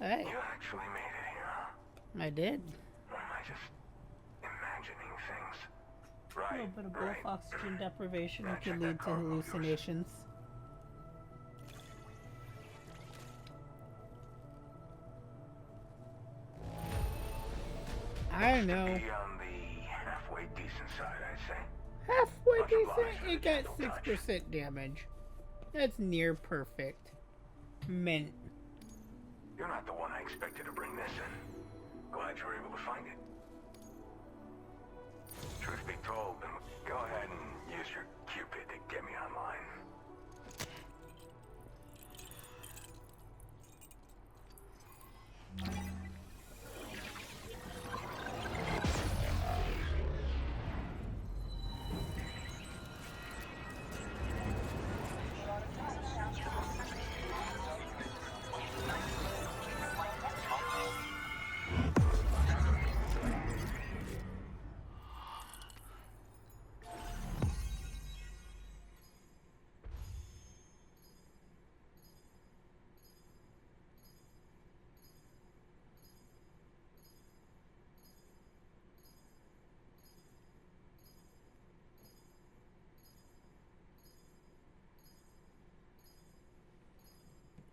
Hey. You actually made it here, huh? I did. Or am I just imagining things? A Right, little bit of both right. oxygen deprivation Now could check lead that to cargo of yours. hallucinations. I know. Be on the halfway decent side, I'd say. Halfway Much obliged decent. for It the got gentle touch. 6% damage. That's near perfect. Mint. You're not the one I expected to bring this in. Glad you were able to find it. Truth be told, then go ahead and use your Cupid to get me online.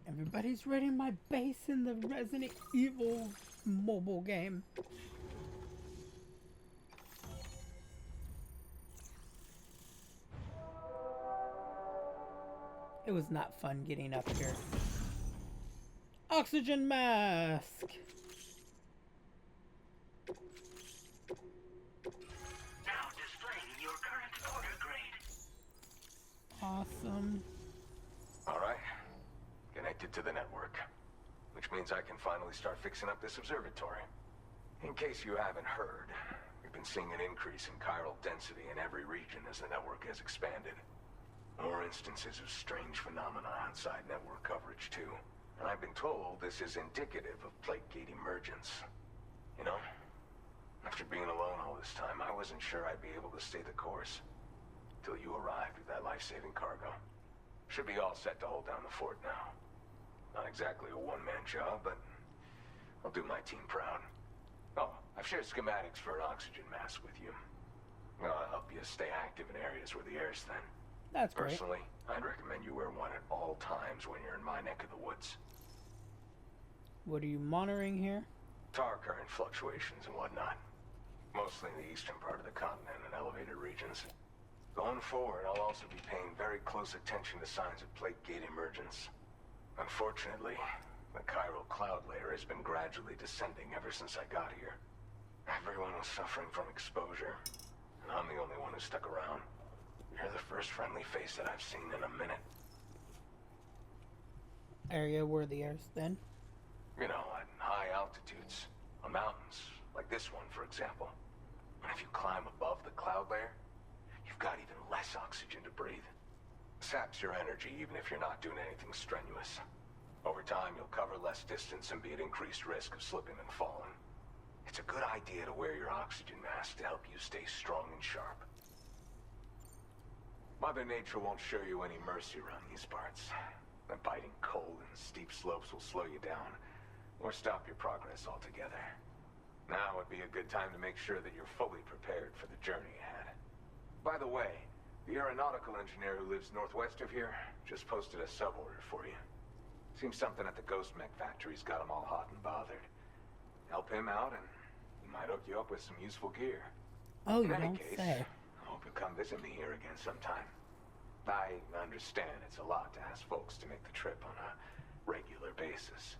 Everybody's raiding my base in the Resident Evil mobile game. It was not fun getting up here. Oxygen mask! Now displaying your current order grade. Awesome. Alright. Connected to the network. Which means I can finally start fixing up this observatory. In case you haven't heard, we've been seeing an increase in chiral density in every region as the network has expanded. More instances of strange phenomena outside network coverage, too. And I've been told this is indicative of plate gate emergence. You know, after being alone all this time, I wasn't sure I'd be able to stay the course. Till you arrived with that life-saving cargo. Should be all set to hold down the fort now. Not exactly a one-man job, but I'll do my team proud. Oh, I've shared schematics for an oxygen mask with you. I'll help you stay active in areas where the air's thin. That's great. Personally, I'd recommend you wear one at all times when you're in my neck of the woods. What are you monitoring here? Tar current fluctuations and whatnot. Mostly in the eastern part of the continent and elevated regions. Going forward, I'll also be paying very close attention to signs of plate gate emergence. Unfortunately, the chiral cloud layer has been gradually descending ever since I got here. Everyone was suffering from exposure, and I'm the only one who stuck around. You're the first friendly face that I've seen in a minute. Area where the air's thin? You know, at high altitudes, on mountains, like this one, for example. And if you climb above the cloud layer, you've got even less oxygen to breathe. Saps your energy even if you're not doing anything strenuous. Over time, you'll cover less distance and be at increased risk of slipping and falling. It's a good idea to wear your oxygen mask to help you stay strong and sharp. Mother Nature won't show you any mercy around these parts. The biting cold and steep slopes will slow you down, or stop your progress altogether. Now would be a good time to make sure that you're fully prepared for the journey ahead. By the way, the aeronautical engineer who lives northwest of here just posted a sub-order for you. Seems something at the Ghost Mech factory's got him all hot and bothered. Help him out and he might hook you up with some useful gear. Oh, you In any don't case, say. I hope you'll come visit me here again sometime. I understand it's a lot to ask folks to make the trip on a regular basis.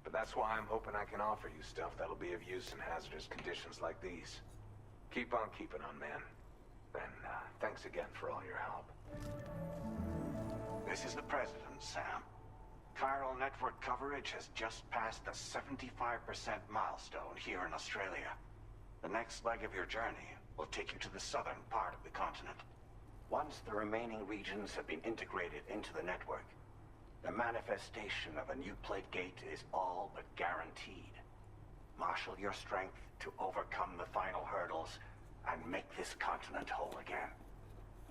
But that's why I'm hoping I can offer you stuff that'll be of use in hazardous conditions like these. Keep on keeping on, man. And thanks again for all your help. This is the President, Sam. Chiral network coverage has just passed the 75% milestone here in Australia. The next leg of your journey will take you to the southern part of the continent. Once the remaining regions have been integrated into the network, the manifestation of a new plate gate is all but guaranteed. Marshal your strength to overcome the final hurdles and make this continent whole again.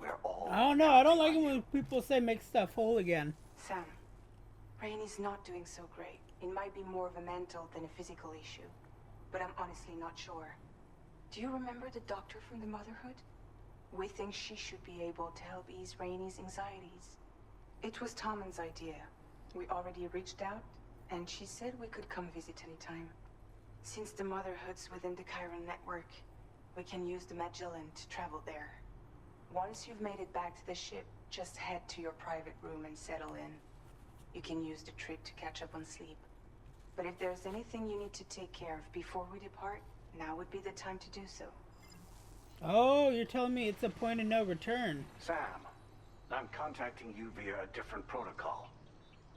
We're all... I don't know. I don't like it when people say make stuff whole again. Sam, Rainey's not doing so great. It might be more of a mental than a physical issue, but I'm honestly not sure. Do you remember the doctor from the Motherhood? We think she should be able to help ease Rainey's anxieties. It was Tommen's idea. We already reached out, and she said we could come visit anytime. Since the Motherhood's within the Chiron network, we can use the Magellan to travel there. Once you've made it back to the ship, just head to your private room and settle in. You can use the trip to catch up on sleep. But if there's anything you need to take care of before we depart, now would be the time to do so. Oh, you're telling me it's a point of no return. Sam, I'm contacting you via a different protocol.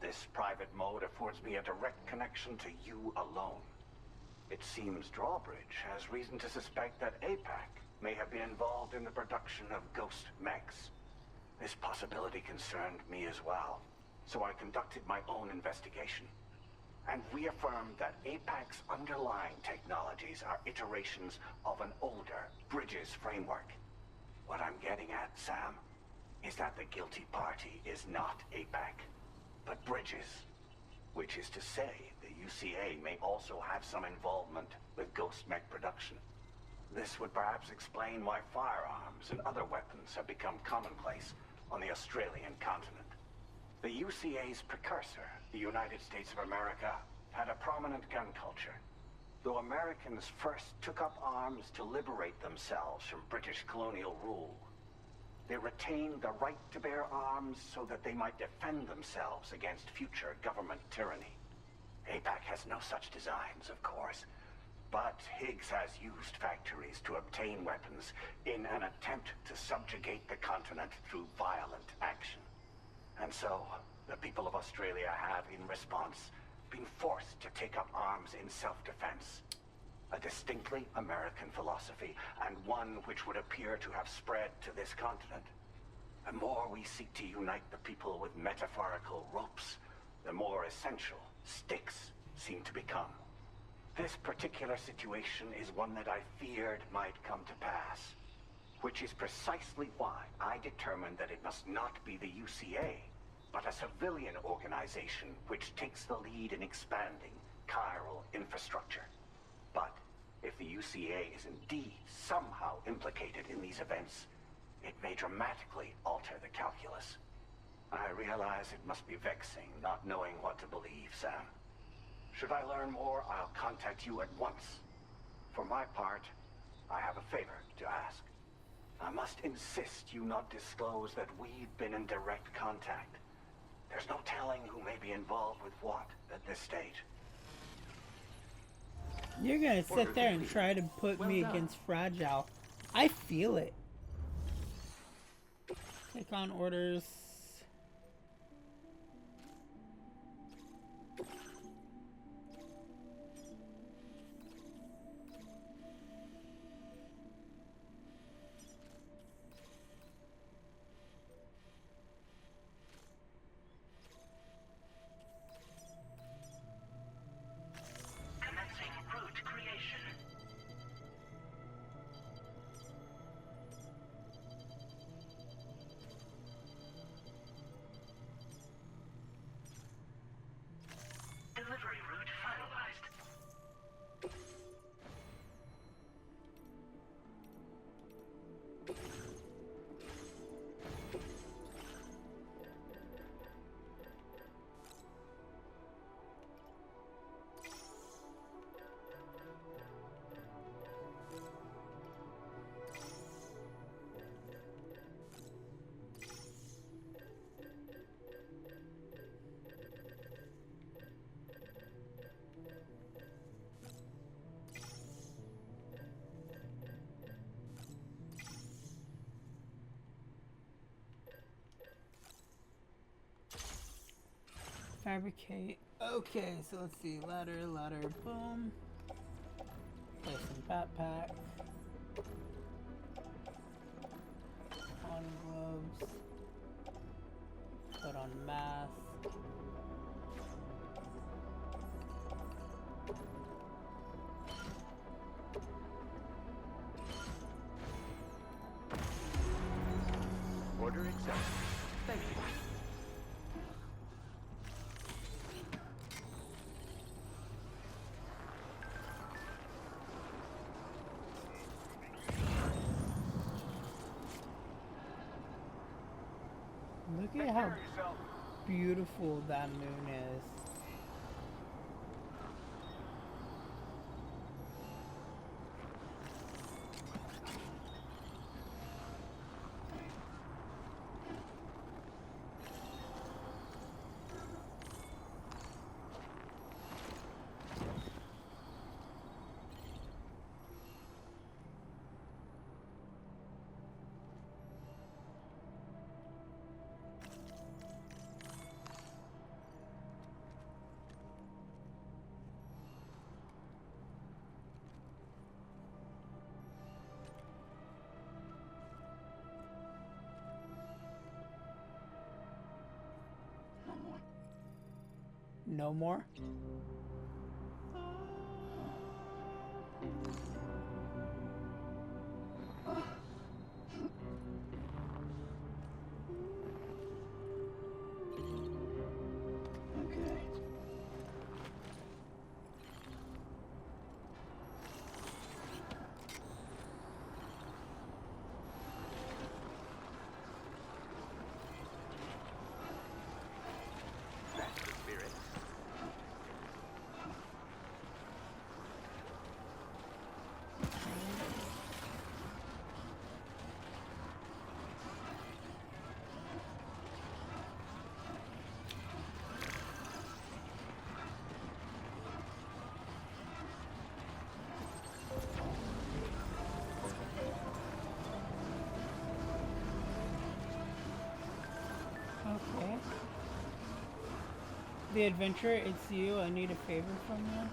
This private mode affords me a direct connection to you alone. It seems Drawbridge has reason to suspect that APAC may have been involved in the production of ghost mechs. This possibility concerned me as well, so I conducted my own investigation and reaffirmed that APAC's underlying technologies are iterations of an older Bridges framework. What I'm getting at, Sam, is that the guilty party is not APAC, but Bridges, which is to say the UCA may also have some involvement with ghost mech production. This would perhaps explain why firearms and other weapons have become commonplace on the Australian continent. The UCA's precursor, the United States of America, had a prominent gun culture. Though Americans first took up arms to liberate themselves from British colonial rule, they retained the right to bear arms so that they might defend themselves against future government tyranny. APAC has no such designs, of course, but Higgs has used factories to obtain weapons in an attempt to subjugate the continent through violent action. And so, the people of Australia have, in response, been forced to take up arms in self-defense. A distinctly American philosophy, and one which would appear to have spread to this continent. The more we seek to unite the people with metaphorical ropes, the more essential sticks seem to become. This particular situation is one that I feared might come to pass, which is precisely why I determined that it must not be the UCA, but a civilian organization which takes the lead in expanding chiral infrastructure. But if the UCA is indeed somehow implicated in these events, it may dramatically alter the calculus. I realize it must be vexing not knowing what to believe, Sam. Should I learn more, I'll contact you at once. For my part, I have a favor to ask. I must insist you not disclose that we've been in direct contact. There's no telling who may be involved with what at this stage. You're gonna sit there and try to put me against Fragile. I feel it. Take on orders. Commencing route creation. Delivery route finalized. Fabricate. Okay, so let's see. Ladder, boom. Place some backpack. On gloves. Put on mask. accepted. Thank you. Look at how beautiful that moon is. No more? Okay. That's the spirit. Okay. The adventure, it's you. I need a favor from you.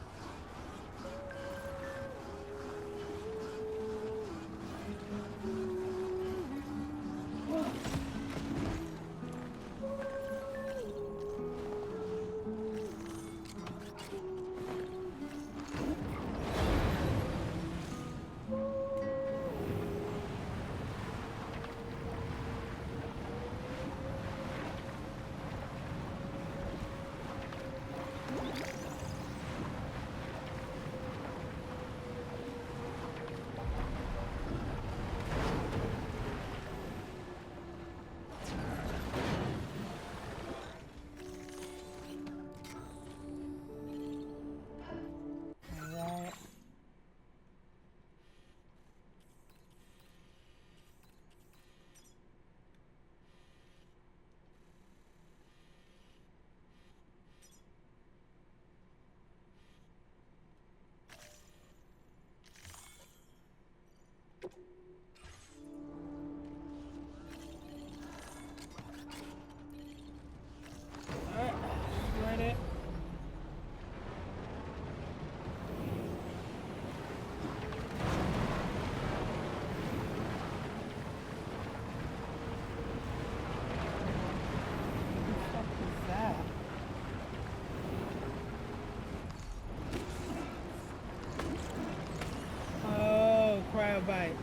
Cryobites.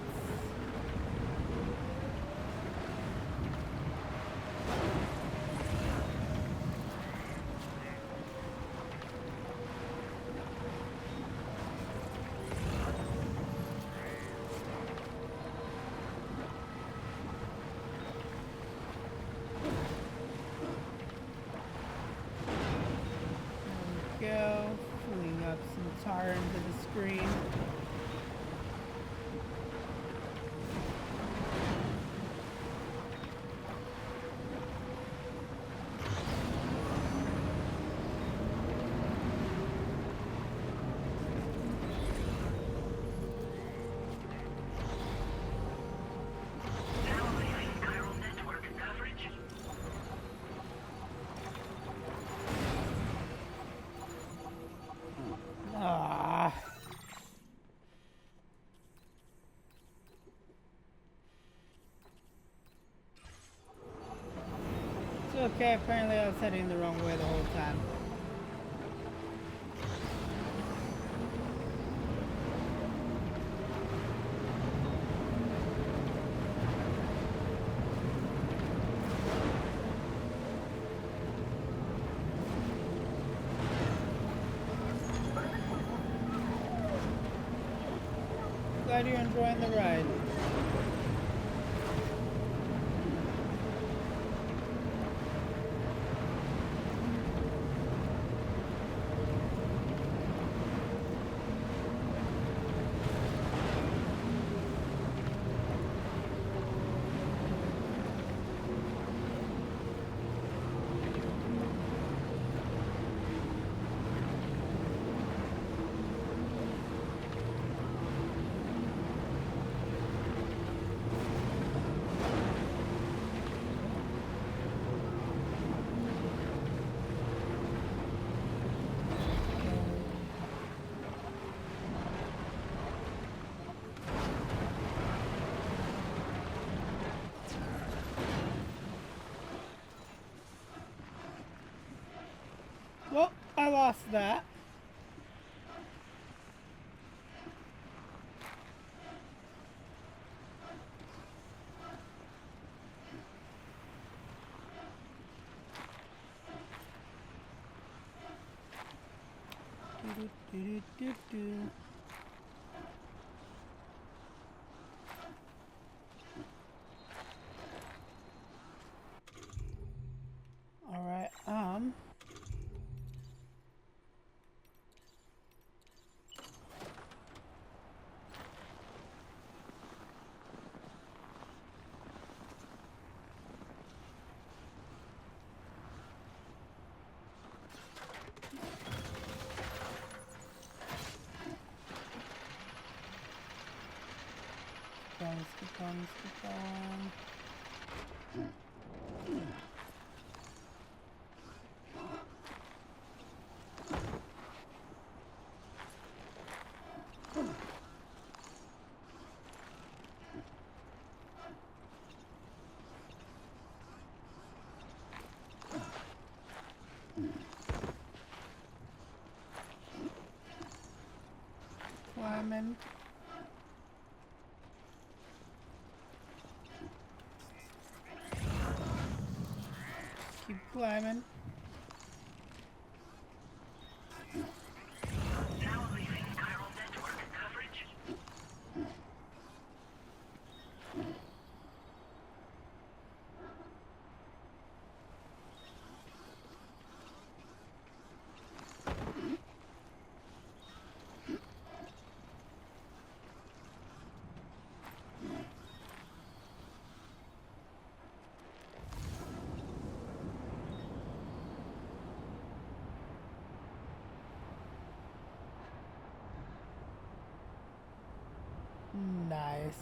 There we go. Filling up some tar into the screen. It's okay, apparently I was heading the wrong way the whole time. Glad you're enjoying the ride. Well, I lost that. All right, Skip on. Climbing. Keep climbing. Now leaving chiral network coverage. Nice.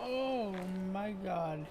Oh my God.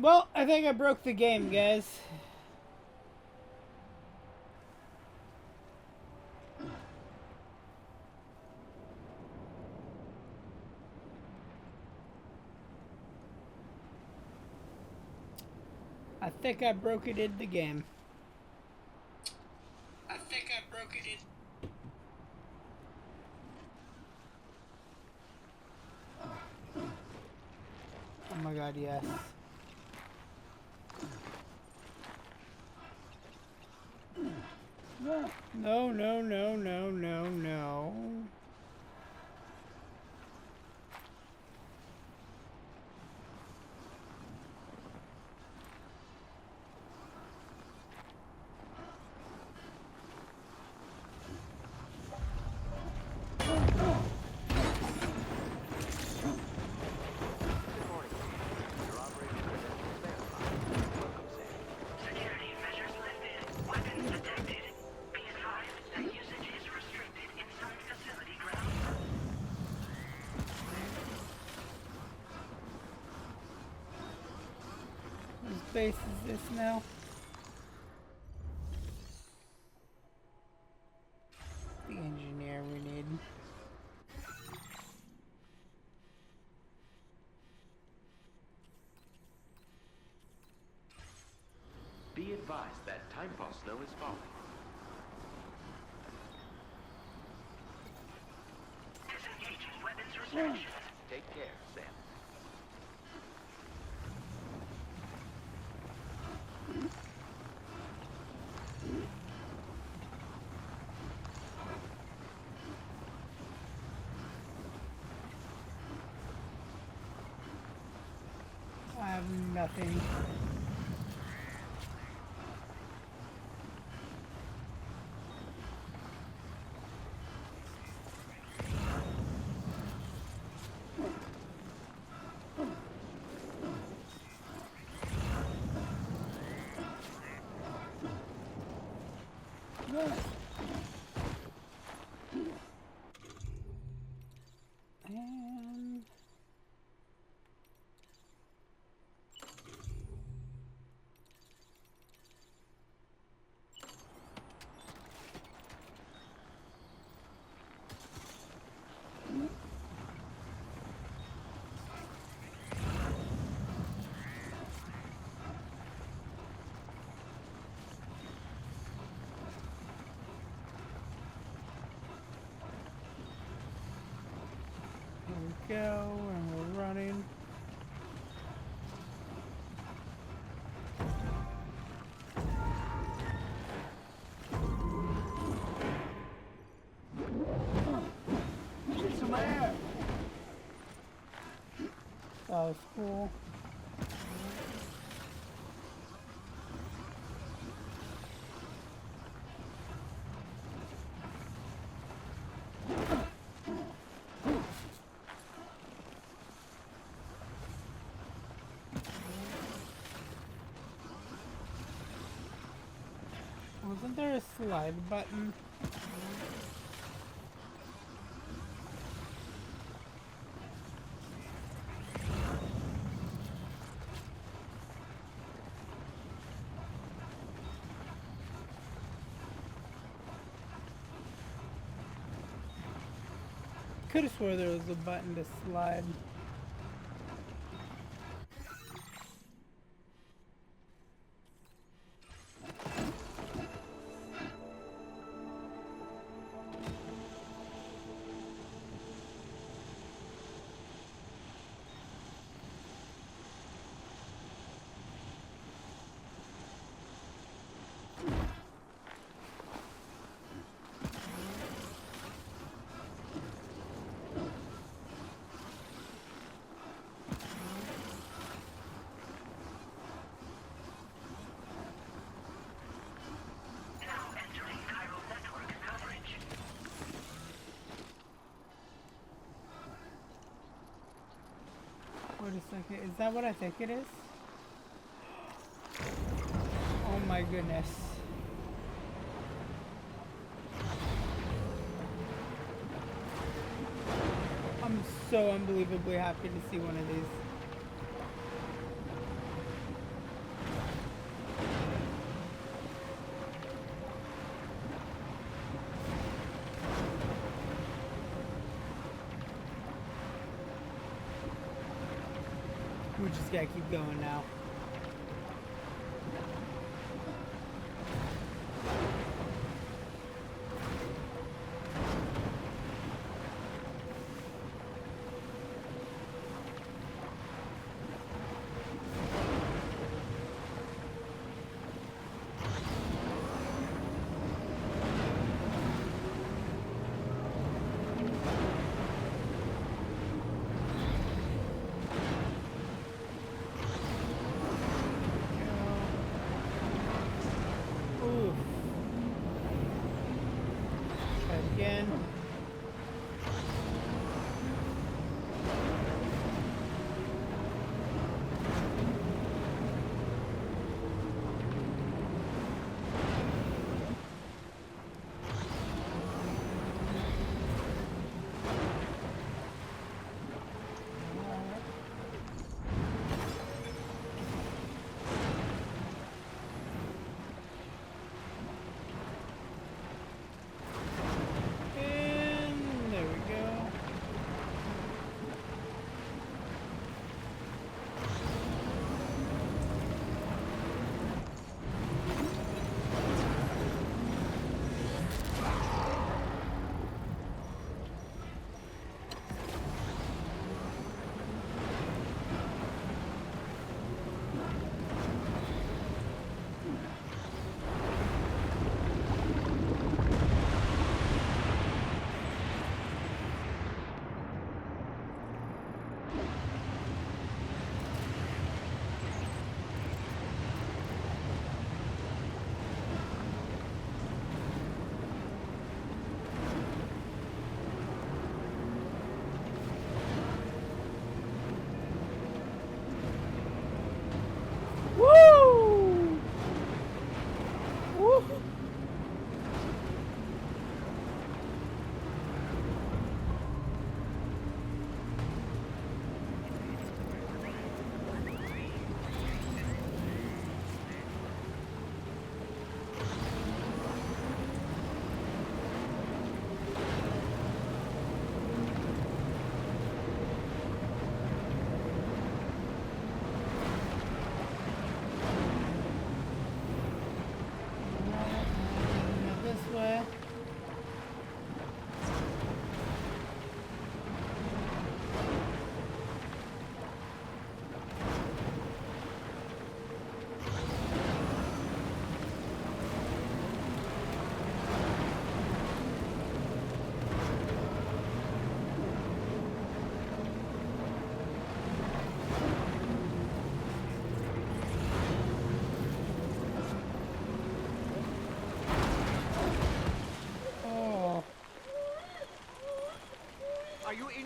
Well, I think I broke the game, guys. I think I broke it in the game. Oh my God, yes. No, no, no, no, no, no. Security measures lifted. What base is this now? The engineer we need. Be advised that timefall snow is falling. Disengaging weapons restrictions. Take care, Sam. I have nothing. And here we go, and we're running. Get some air! That was cool. Wasn't there a slide button? Could have swore there was a button to slide. Wait a second, is that what I think it is? Oh my goodness. I'm so unbelievably happy to see one of these. We just gotta keep going now.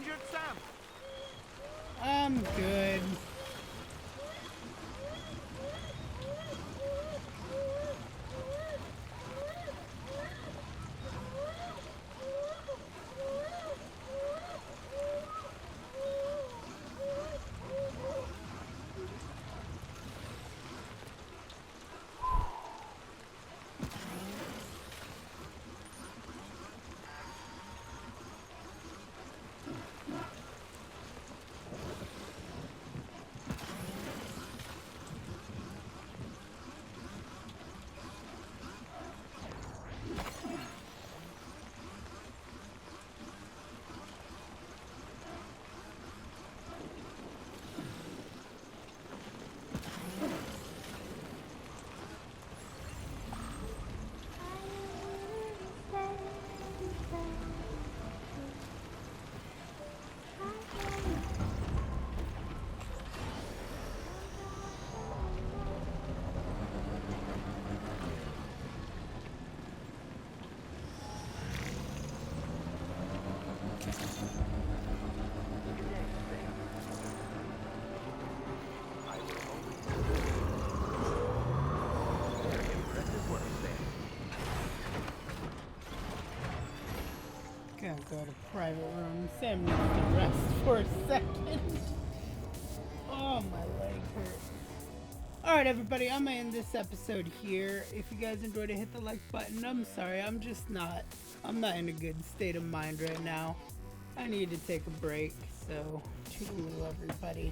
injured, Sam? I'm good. Gonna go to private room. Sam needs to rest for a second. Oh, my leg hurts. Alright, everybody, I'm gonna end this episode here. If you guys enjoyed it, hit the like button. I'm sorry, I'm not in a good state of mind right now. I need to take a break, so toodaloo, everybody.